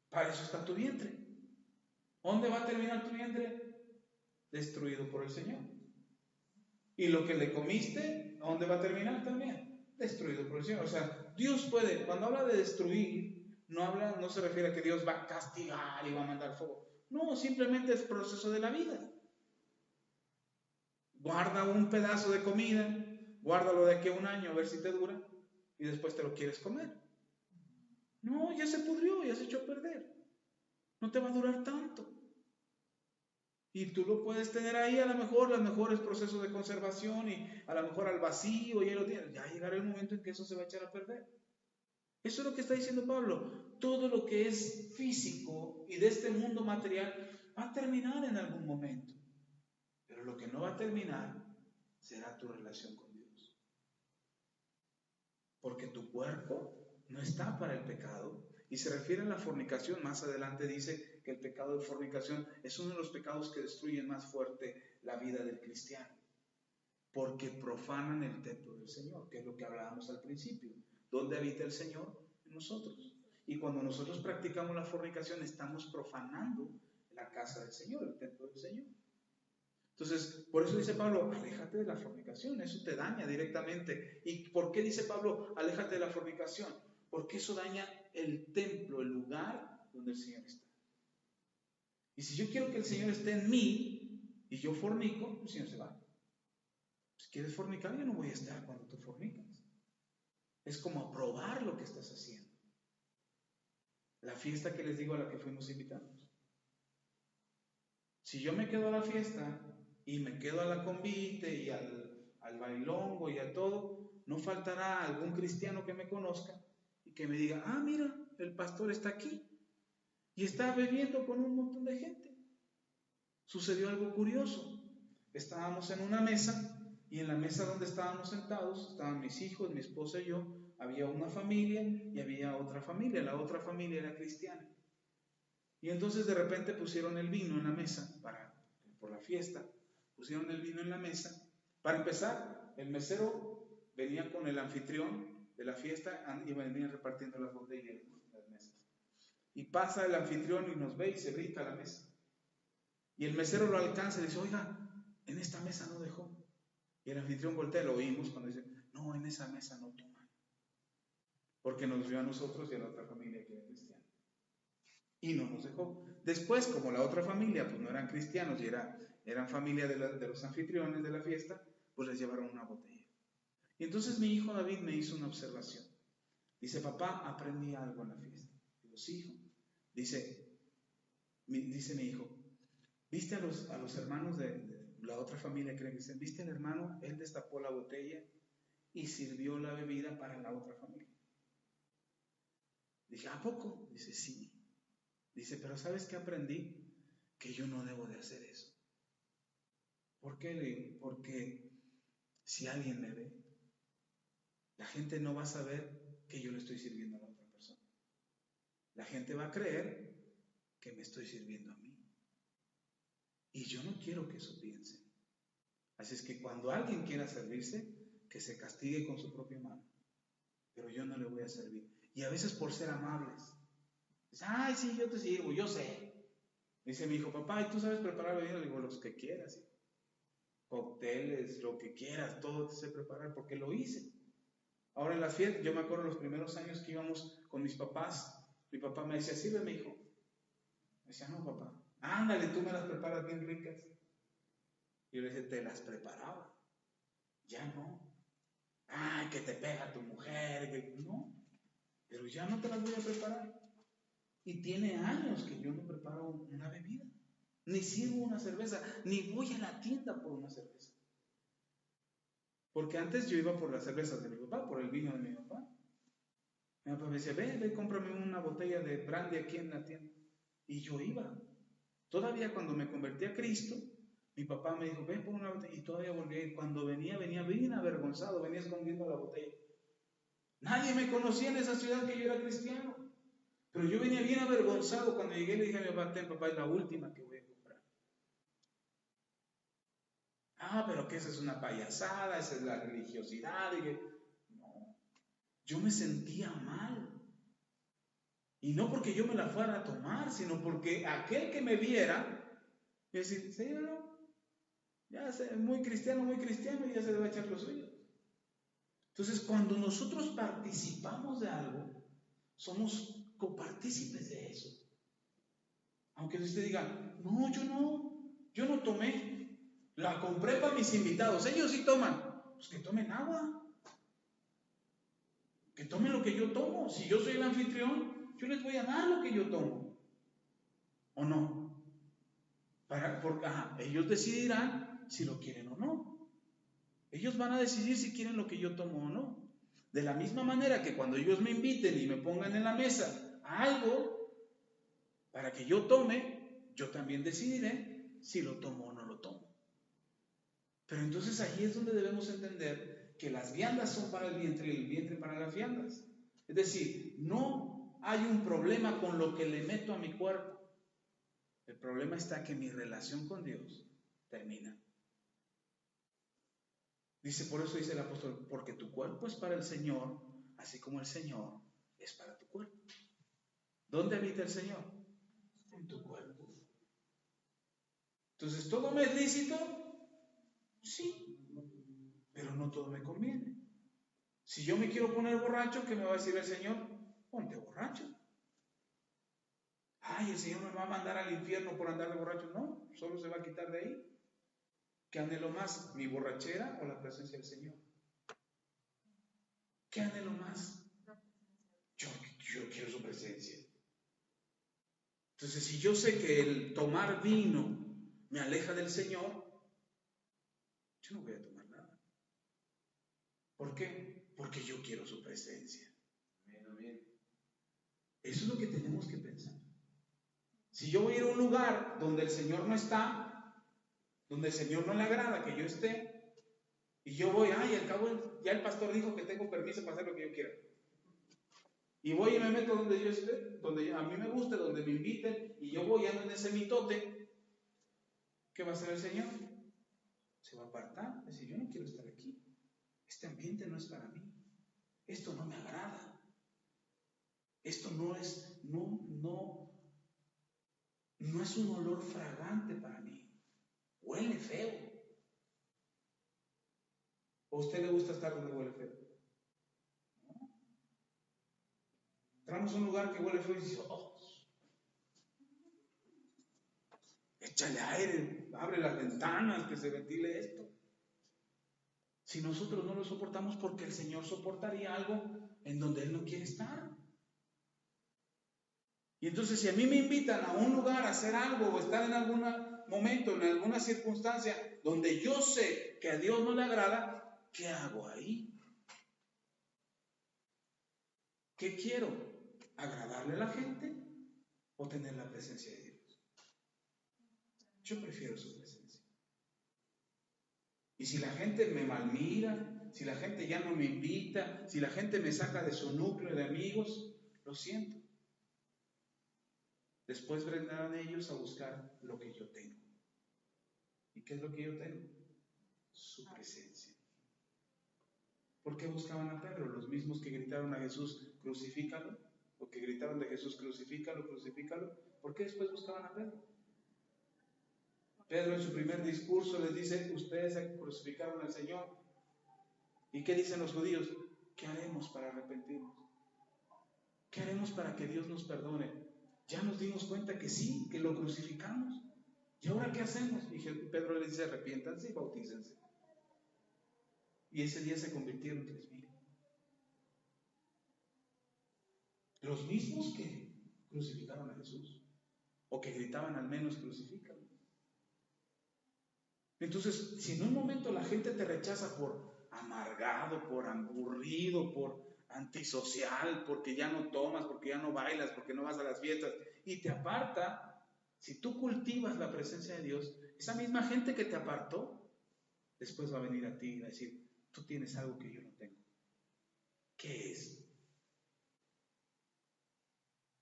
Para eso está tu vientre. ¿Dónde va a terminar tu vientre? Destruido por el Señor. Y lo que le comiste, ¿a dónde va a terminar también? Destruido por el Señor. O sea, Dios puede, cuando habla de destruir, no se refiere a que Dios va a castigar y va a mandar fuego. No, simplemente es proceso de la vida. Guarda un pedazo de comida, guárdalo de aquí a un año a ver si te dura y después te lo quieres comer. No, ya se pudrió, ya se echó a perder. No te va a durar tanto. Y tú lo puedes tener ahí, a lo mejor los mejores procesos de conservación y a lo mejor al vacío, ya lo tienes. Ya llegará el momento en que eso se va a echar a perder. Eso es lo que está diciendo Pablo. Todo lo que es físico y de este mundo material va a terminar en algún momento. Pero lo que no va a terminar será tu relación con Dios. Porque tu cuerpo no está para el pecado. Y se refiere a la fornicación. Más adelante dice que el pecado de fornicación es uno de los pecados que destruyen más fuerte la vida del cristiano. Porque profanan el templo del Señor, que es lo que hablábamos al principio. ¿Dónde habita el Señor? En nosotros. Y cuando nosotros practicamos la fornicación, estamos profanando la casa del Señor, el templo del Señor. Entonces, por eso dice Pablo, aléjate de la fornicación, eso te daña directamente. ¿Y por qué dice Pablo, aléjate de la fornicación? Porque eso daña el templo, el lugar donde el Señor está. Y si yo quiero que el Señor esté en mí y yo fornico, el Señor se va. Si quieres fornicar, yo no voy a estar cuando tú fornicas. Es como aprobar lo que estás haciendo. La fiesta que les digo a la que fuimos invitados. Si yo me quedo a la fiesta y me quedo a la convite y al bailongo y a todo, no faltará algún cristiano que me conozca y que me diga, ah, mira, el pastor está aquí y está bebiendo con un montón de gente. Sucedió algo curioso. Estábamos en una mesa y en la mesa donde estábamos sentados, estaban mis hijos, mi esposa y yo, había una familia y había otra familia. La otra familia era cristiana. Y entonces de repente pusieron el vino en la mesa por la fiesta. Pusieron el vino en la mesa. Para empezar, el mesero venía con el anfitrión de la fiesta y venía repartiendo las botellas en las mesas. Y pasa el anfitrión y nos ve y se brinca a la mesa. Y el mesero lo alcanza y dice, oiga, en esta mesa no dejó. Y el anfitrión voltea, lo oímos cuando dice, no, en esa mesa no toman. Porque nos vio a nosotros y a la otra familia que era cristiana. Y no nos dejó. Después, como la otra familia pues no eran cristianos y eran familia de los anfitriones de la fiesta, pues les llevaron una botella. Y entonces mi hijo David me hizo una observación. Dice, papá, aprendí algo en la fiesta. Digo, sí, hijo. Dice mi hijo, ¿viste a los hermanos de la otra familia que dicen, ¿viste al hermano? Él destapó la botella y sirvió la bebida para la otra familia. Dije, ¿a poco? Dice, sí. Dice, pero ¿sabes qué aprendí? Que yo no debo de hacer eso. ¿Por qué? Le digo, porque si alguien me ve, la gente no va a saber que yo le estoy sirviendo a la otra persona. La gente va a creer que me estoy sirviendo a mí. Y yo no quiero que eso piensen. Así es que cuando alguien quiera servirse, que se castigue con su propia mano. Pero yo no le voy a servir. Y a veces por ser amables. Dice, ay, sí, yo te sirvo, yo sé. Dice mi hijo, papá, ¿y tú sabes preparar bebida? Le digo, los que quieras. Cócteles, lo que quieras, todo te sé preparar, porque lo hice. Ahora en las fiestas, yo me acuerdo los primeros años que íbamos con mis papás, mi papá me decía, sírveme, hijo. Me decía, no, papá, ándale, tú me las preparas bien ricas. Y yo le decía, te las preparaba. Ya no. Ay, que te pega tu mujer, que no, pero ya no te las voy a preparar. Y tiene años que yo no preparo una bebida, ni sirvo una cerveza, ni voy a la tienda por una cerveza. Porque antes yo iba por las cervezas de mi papá, por el vino de mi papá. Mi papá me decía, ve, cómprame una botella de brandy aquí en la tienda. Y yo iba. Todavía cuando me convertí a Cristo, mi papá me dijo, ven por una botella. Y todavía volví a ir. Cuando venía bien avergonzado, venía escondiendo la botella. Nadie me conocía en esa ciudad que yo era cristiano. Pero yo venía bien avergonzado. Cuando llegué le dije a mi papá, ten, papá, es la última que voy a comprar. Ah, pero que esa es una payasada, esa es la religiosidad. Y que, no, yo me sentía mal. Y no porque yo me la fuera a tomar, sino porque aquel que me viera, y decir, señor, ya es muy cristiano, y ya se debe echar lo suyo. Entonces, cuando nosotros participamos de algo, somos copartícipes de eso. Aunque usted diga, no, yo no tomé, la compré para mis invitados, ellos sí toman, pues que tomen agua, que tomen lo que yo tomo. Si yo soy el anfitrión, yo les voy a dar lo que yo tomo, ¿o no? Porque ellos decidirán si lo quieren o no. Ellos van a decidir si quieren lo que yo tomo o no. De la misma manera que cuando ellos me inviten y me pongan en la mesa algo para que yo tome, yo también decidiré si lo tomo o no lo tomo. Pero entonces ahí es donde debemos entender que las viandas son para el vientre y el vientre para las viandas. Es decir, no hay un problema con lo que le meto a mi cuerpo. El problema está que mi relación con Dios termina. Dice, por eso dice el apóstol, porque tu cuerpo es para el Señor, así como el Señor es para tu cuerpo. ¿Dónde habita el Señor? En tu cuerpo. Entonces, ¿todo me es lícito? Sí, pero no todo me conviene. Si yo me quiero poner borracho, ¿qué me va a decir el Señor? Ponte borracho. Ay, el Señor me va a mandar al infierno por andar de borracho. No, solo se va a quitar de ahí. ¿Qué anhelo más? ¿Mi borrachera o la presencia del Señor? ¿Qué anhelo más? Yo quiero su presencia. Entonces, si yo sé que el tomar vino me aleja del Señor, yo no voy a tomar nada. ¿Por qué? Porque yo quiero su presencia. Eso es lo que tenemos que pensar. Si yo voy a ir a un lugar donde el Señor no está, donde el Señor no le agrada que yo esté, y yo voy, al cabo ya el pastor dijo que tengo permiso para hacer lo que yo quiera. Y voy y me meto donde yo esté, donde a mí me guste, donde me inviten, y yo voy ando en ese mitote. ¿Qué va a hacer el Señor? Se va a apartar, decir, yo no quiero estar aquí. Este ambiente no es para mí. Esto no me agrada. Esto no es un olor fragante para mí. Huele feo. ¿O a usted le gusta estar donde huele feo? ¿No? Entramos a un lugar que huele feo y dice, échale aire, abre las ventanas, que se ventile esto. Si nosotros no lo soportamos, porque el Señor soportaría algo en donde Él no quiere estar. Y entonces, si a mí me invitan a un lugar a hacer algo o estar en algún momento, en alguna circunstancia donde yo sé que a Dios no le agrada, ¿qué hago ahí? ¿Qué quiero? ¿Agradarle a la gente o tener la presencia de Dios? Yo prefiero su presencia. Y si la gente me malmira, si la gente ya no me invita, si la gente me saca de su núcleo de amigos, lo siento. Después vendrán ellos a buscar lo que yo tengo. ¿Y qué es lo que yo tengo? Su presencia. ¿Por qué buscaban a Pedro? Los mismos que gritaron a Jesús, crucifícalo, o que gritaron de Jesús, crucifícalo, crucifícalo. ¿Por qué después buscaban a Pedro? Pedro en su primer discurso les dice, ustedes crucificaron al Señor. ¿Y qué dicen los judíos? ¿Qué haremos para arrepentirnos? ¿Qué haremos para que Dios nos perdone? Ya nos dimos cuenta que sí, que lo crucificamos. ¿Y ahora qué hacemos? Y Pedro les dice, arrepiéntanse y bautícense. y ese día se convirtieron 3,000. Los mismos que crucificaron a Jesús, o que gritaban al menos crucifícalo. Entonces, si en un momento la gente te rechaza por amargado, por aburrido, por antisocial, porque ya no tomas, porque ya no bailas, porque no vas a las fiestas, y te aparta, si tú cultivas la presencia de Dios, esa misma gente que te apartó, después va a venir a ti y va a decir, tú tienes algo que yo no tengo. ¿Qué es?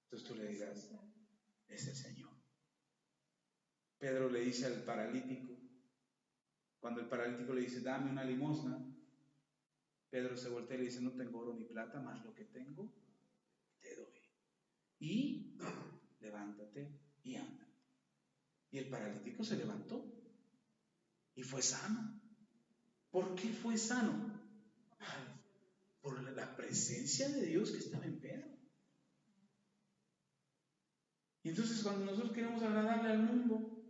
Entonces tú le dirás, es el Señor. Pedro le dice al paralítico, cuando el paralítico le dice, dame una limosna, Pedro se voltea y le dice, no tengo oro ni plata, más lo que tengo, te doy. Y levántate y anda. Y el paralítico se levantó y fue sano. ¿Por qué fue sano? Por la presencia de Dios que estaba en Pedro. Y entonces cuando nosotros queremos agradarle al mundo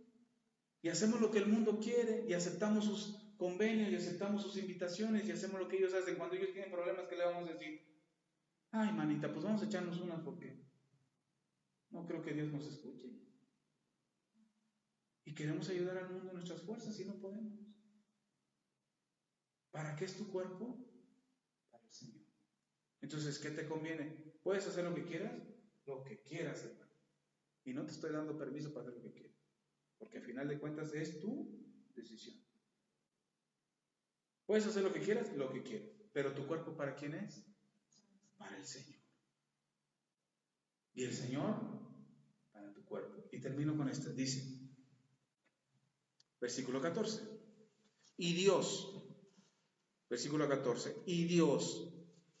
y hacemos lo que el mundo quiere y aceptamos sus convenios y aceptamos sus invitaciones y hacemos lo que ellos hacen, cuando ellos tienen problemas, ¿qué le vamos a decir? Ay, manita, pues vamos a echarnos unas porque no creo que Dios nos escuche. Y queremos ayudar al mundo en nuestras fuerzas y no podemos. ¿Para qué es tu cuerpo? Para el Señor. Entonces, ¿qué te conviene? ¿Puedes hacer lo que quieras? Lo que quieras, hermano. Y no te estoy dando permiso para hacer lo que quieras. Porque al final de cuentas es tu decisión. Puedes hacer lo que quieras, pero tu cuerpo ¿para quién es? Para el Señor. Y el Señor para tu cuerpo. Y termino con esto. Dice, versículo 14. Y Dios, versículo 14, y Dios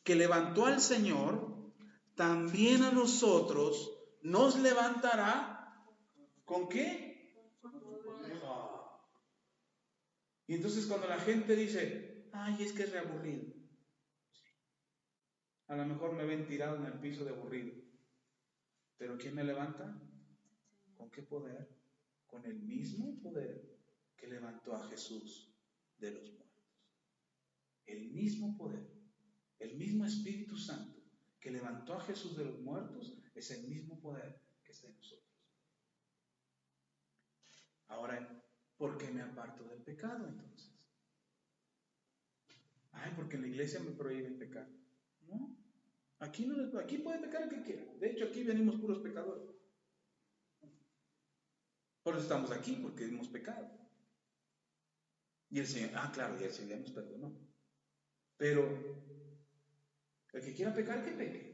que levantó al Señor, también a nosotros nos levantará. ¿Con qué? Y entonces cuando la gente dice, ay, es que es reaburrido. A lo mejor me ven tirado en el piso de aburrido. Pero ¿quién me levanta? ¿Con qué poder? Con el mismo poder que levantó a Jesús de los muertos. El mismo poder, el mismo Espíritu Santo que levantó a Jesús de los muertos es el mismo poder que está en nosotros. Ahora, ¿por qué me aparto del pecado entonces? Ay, porque en la iglesia me prohíben pecar. No, aquí puede pecar el que quiera. De hecho, aquí venimos puros pecadores. Por eso estamos aquí, porque hemos pecado. Y el Señor, claro, y el Señor nos perdonó. Pero el que quiera pecar, que peque.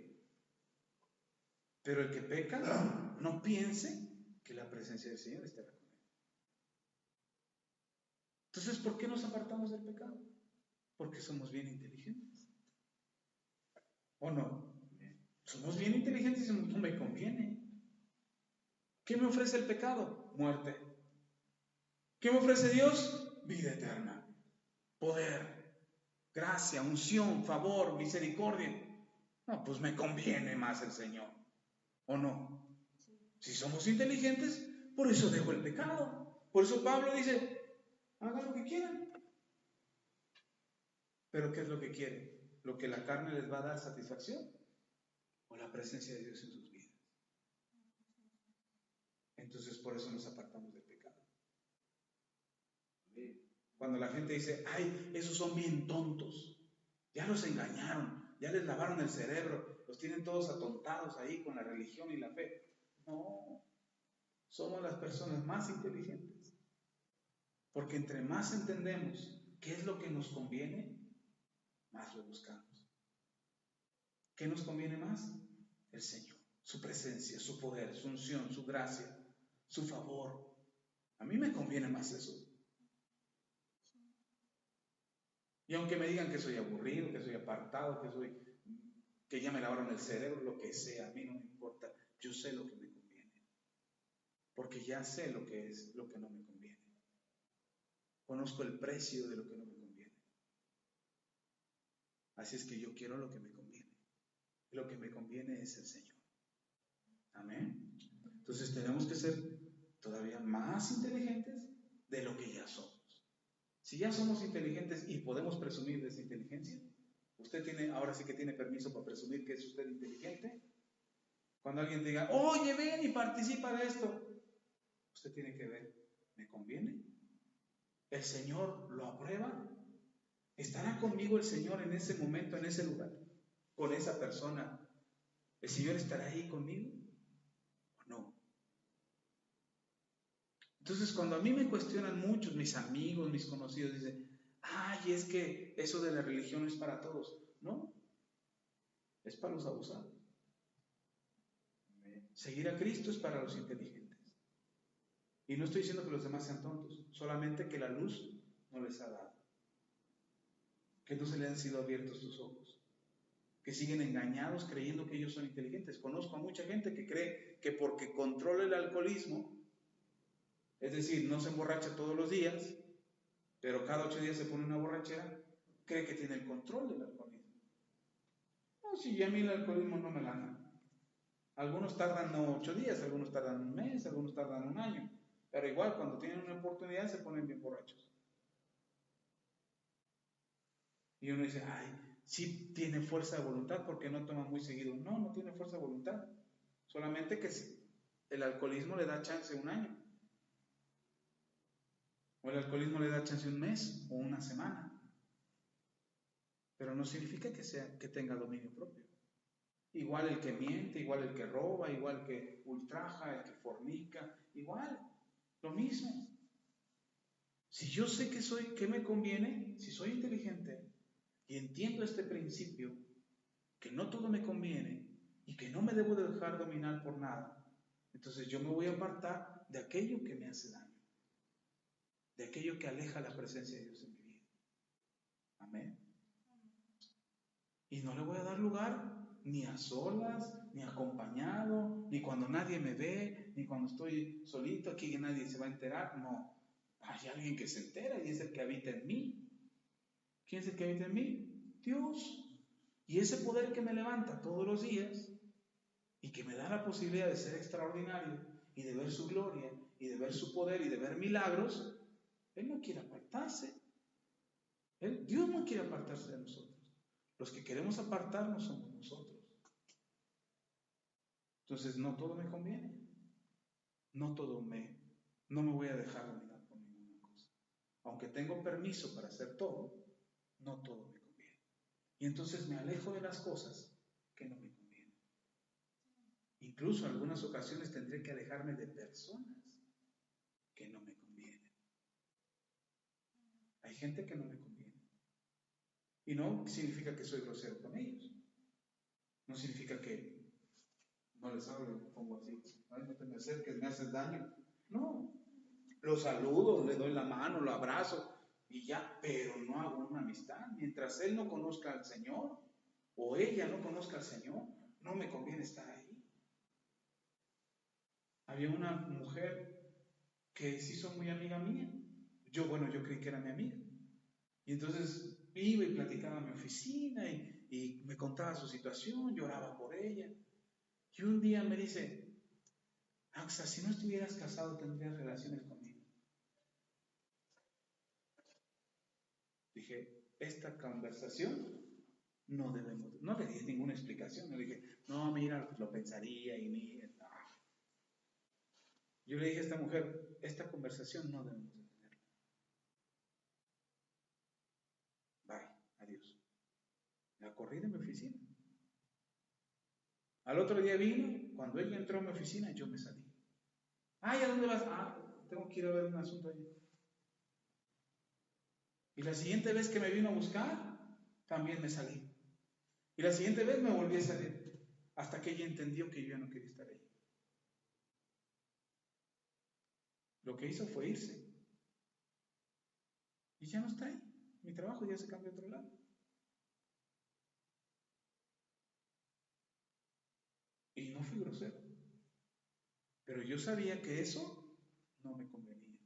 Pero el que peca, no piense que la presencia del Señor estará con él. Entonces, ¿por qué nos apartamos del pecado? Porque somos bien inteligentes. ¿O no? Somos bien inteligentes y no me conviene. ¿Qué me ofrece el pecado? Muerte. ¿Qué me ofrece Dios? Vida eterna, poder, gracia, unción, favor, misericordia. No, pues me conviene más el Señor. ¿O no? Si somos inteligentes, por eso dejo el pecado. Por eso Pablo dice, hagan lo que quieran. ¿Pero qué es lo que quieren? ¿Lo que la carne les va a dar satisfacción? ¿O la presencia de Dios en sus vidas? Entonces por eso nos apartamos del pecado. Cuando la gente dice, ay, esos son bien tontos, ya los engañaron, ya les lavaron el cerebro, los tienen todos atontados ahí con la religión y la fe. No, somos las personas más inteligentes, porque entre más entendemos qué es lo que nos conviene, más lo buscamos. ¿Qué nos conviene más? El Señor, su presencia, su poder, su unción, su gracia, su favor. A mí me conviene más eso. Y aunque me digan que soy aburrido, que soy apartado, que ya me lavaron el cerebro, lo que sea, a mí no me importa. Yo sé lo que me conviene. Porque ya sé lo que es lo que no me conviene. Conozco el precio de lo que no me conviene. Así es que yo quiero lo que me conviene. Lo que me conviene es el Señor. Amén. Entonces tenemos que ser todavía más inteligentes de lo que ya somos. Si ya somos inteligentes y podemos presumir de esa inteligencia, usted tiene, ahora sí que tiene permiso para presumir que es usted inteligente. Cuando alguien diga, oye, ven y participa de esto, usted tiene que ver, ¿me conviene? ¿El Señor lo aprueba? ¿Estará conmigo el Señor en ese momento, en ese lugar, con esa persona? ¿El Señor estará ahí conmigo o no? Entonces, cuando a mí me cuestionan muchos, mis amigos, mis conocidos, dicen, ay, es que eso de la religión no es para todos. No, es para los abusados. Seguir a Cristo es para los inteligentes. Y no estoy diciendo que los demás sean tontos, solamente que la luz no les ha dado. Que no se les han sido abiertos tus ojos. Que siguen engañados creyendo que ellos son inteligentes. Conozco a mucha gente que cree que porque controla el alcoholismo, es decir, no se emborracha todos los días, pero cada 8 días se pone una borrachera, cree que tiene el control del alcoholismo. No, si a mí el alcoholismo no me gana. Algunos tardan no 8 días, algunos tardan un mes, algunos tardan un año, pero igual cuando tienen una oportunidad se ponen bien borrachos. Y uno dice, ay, sí tiene fuerza de voluntad porque no toma muy seguido. No, no tiene fuerza de voluntad. Solamente que el alcoholismo le da chance un año. O el alcoholismo le da chance un mes o una semana. Pero no significa que tenga dominio propio. Igual el que miente, igual el que roba, igual el que ultraja, el que fornica, igual, lo mismo. Si yo sé que me conviene, si soy inteligente y entiendo este principio, que no todo me conviene y que no me debo de dejar dominar por nada, entonces yo me voy a apartar de aquello que me hace daño, de aquello que aleja la presencia de Dios en mi vida. Amén. Y no le voy a dar lugar ni a solas, ni acompañado, ni cuando nadie me ve, ni cuando estoy solito, aquí que nadie se va a enterar. No, hay alguien que se entera y es el que habita en mí. ¿Quién es el que habita en mí? Dios. Y ese poder que me levanta todos los días y que me da la posibilidad de ser extraordinario y de ver su gloria y de ver su poder y de ver milagros, Él no quiere apartarse. Dios no quiere apartarse de nosotros. Los que queremos apartarnos somos nosotros. Entonces, no todo me conviene. No me voy a dejar dominar por ninguna cosa. Aunque tengo permiso para hacer todo, no todo me conviene. Y entonces me alejo de las cosas que no me convienen. Incluso en algunas ocasiones tendré que alejarme de personas que no me convienen. Hay gente que no me conviene. Y no significa que soy grosero con ellos. No significa que no les hablo y me pongo así. Ay, no te me acerques, me haces daño. No. Lo saludo, le doy la mano, lo abrazo y ya, pero no hago una amistad. Mientras él no conozca al Señor o ella no conozca al Señor, no me conviene estar ahí. Había una mujer que se hizo muy amiga mía. Yo creí que era mi amiga. Y entonces iba y platicaba en mi oficina y me contaba su situación, lloraba por ella. Y un día me dice, Axa, si no estuvieras casado tendrías relaciones conmigo. Dije, esta conversación no le di ninguna explicación. Le dije, no, mira, pues lo pensaría y mira. No. Yo le dije a esta mujer, esta conversación no debemos de tenerla. Bye, adiós. La corrí de mi oficina. Al otro día vino, cuando ella entró a mi oficina, yo me salí. Ay, ¿a dónde vas? Tengo que ir a ver un asunto allí. Y la siguiente vez que me vino a buscar, también me salí. Y la siguiente vez me volví a salir, hasta que ella entendió que yo ya no quería estar ahí. Lo que hizo fue irse. Y ya no está ahí. Mi trabajo ya se cambió a otro lado. Y no fui grosero. Pero yo sabía que eso no me convenía.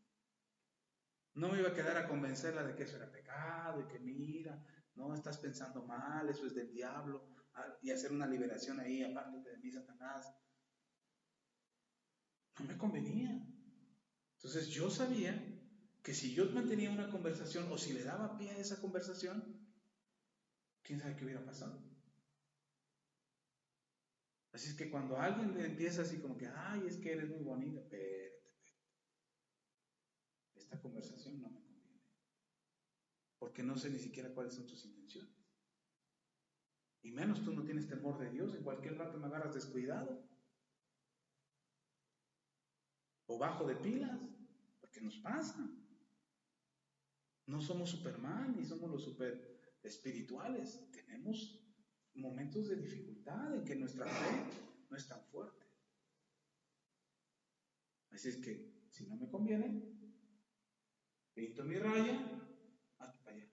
No me iba a quedar a convencerla de que eso era pecado y que mira, no, estás pensando mal, eso es del diablo, y hacer una liberación ahí, apártate de mí, Satanás. No me convenía. Entonces yo sabía que si yo mantenía una conversación o si le daba pie a esa conversación, quién sabe qué hubiera pasado. Así es que cuando alguien le empieza así como que, ay, es que eres muy bonita, espérate, esta conversación no me conviene, porque no sé ni siquiera cuáles son tus intenciones. Y menos tú no tienes temor de Dios, en cualquier rato me agarras descuidado. O bajo de pilas, porque nos pasa. No somos Superman ni somos los super espirituales. Tenemos momentos de dificultad en que nuestra fe no es tan fuerte. Así es que, si no me conviene, pinto mi raya, hazte para allá.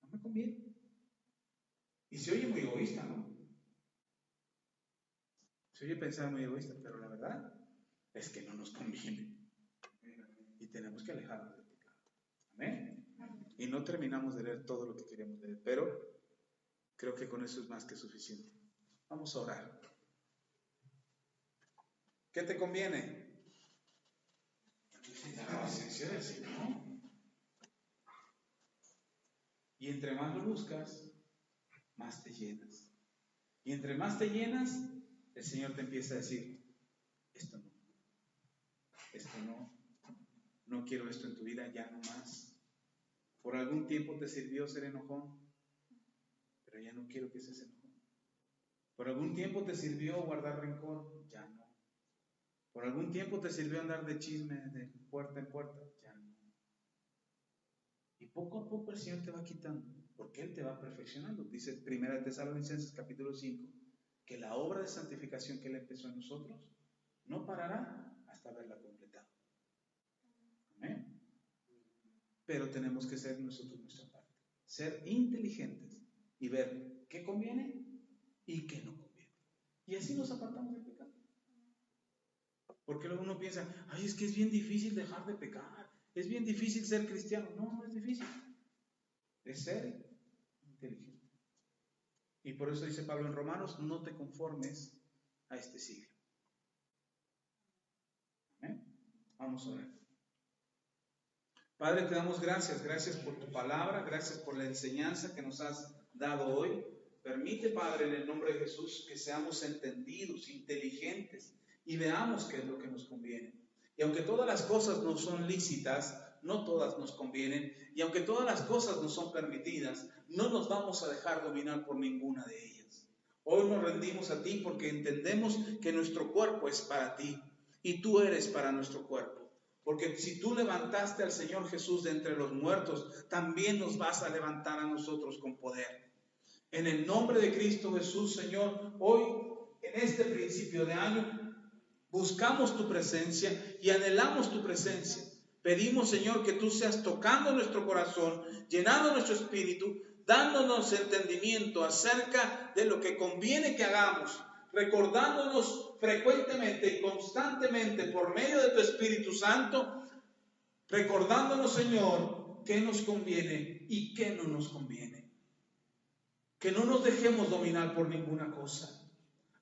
No me conviene. Y se oye muy egoísta, ¿no? Se oye pensar muy egoísta, pero la verdad es que no nos conviene. Y tenemos que alejarnos del pecado. Amén. Y no terminamos de leer todo lo que queríamos leer, pero creo que con eso es más que suficiente. Vamos a orar. ¿Qué te conviene? La presencia del Señor. Y entre más lo buscas, más te llenas. Y entre más te llenas, el Señor te empieza a decir, esto no quiero esto en tu vida, ya no más. Por algún tiempo te sirvió ser enojón, pero ya no quiero que seas enojón. Por algún tiempo te sirvió guardar rencor, ya no. Por algún tiempo te sirvió andar de chisme de puerta en puerta, ya no. Y poco a poco el Señor te va quitando, porque Él te va perfeccionando. Dice 1 Tesalonicenses capítulo 5, que la obra de santificación que Él empezó en nosotros no parará hasta haberla completado. Amén. Pero tenemos que ser nosotros nuestra parte, ser inteligentes y ver qué conviene y qué no conviene. Y así nos apartamos del pecado. Porque luego uno piensa, ay, es que es bien difícil dejar de pecar, es bien difícil ser cristiano. No, no es difícil, es ser inteligente. Y por eso dice Pablo en Romanos, no te conformes a este siglo. ¿Amén? Vamos a orar. Padre, te damos gracias por tu palabra, gracias por la enseñanza que nos has dado hoy. Permite, Padre, en el nombre de Jesús, que seamos entendidos, inteligentes y veamos qué es lo que nos conviene. Y aunque todas las cosas no son lícitas, no todas nos convienen, y aunque todas las cosas no son permitidas, no nos vamos a dejar dominar por ninguna de ellas. Hoy nos rendimos a ti porque entendemos que nuestro cuerpo es para ti y tú eres para nuestro cuerpo. Porque si tú levantaste al Señor Jesús de entre los muertos, también nos vas a levantar a nosotros con poder. En el nombre de Cristo Jesús, Señor, hoy, en este principio de año, buscamos tu presencia y anhelamos tu presencia. Pedimos, Señor, que tú seas tocando nuestro corazón, llenando nuestro espíritu, dándonos entendimiento acerca de lo que conviene que hagamos, recordándonos frecuentemente y constantemente por medio de tu Espíritu Santo, recordándonos, Señor, qué nos conviene y qué no nos conviene. Que no nos dejemos dominar por ninguna cosa,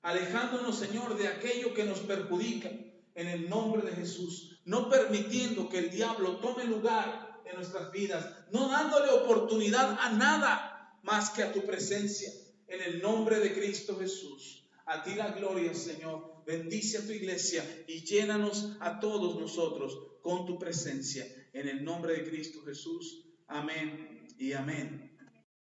alejándonos, Señor, de aquello que nos perjudica en el nombre de Jesús, no permitiendo que el diablo tome lugar en nuestras vidas, no dándole oportunidad a nada más que a tu presencia, en el nombre de Cristo Jesús. A ti la gloria, Señor. Bendice a tu iglesia y llénanos a todos nosotros con tu presencia. En el nombre de Cristo Jesús. Amén y amén.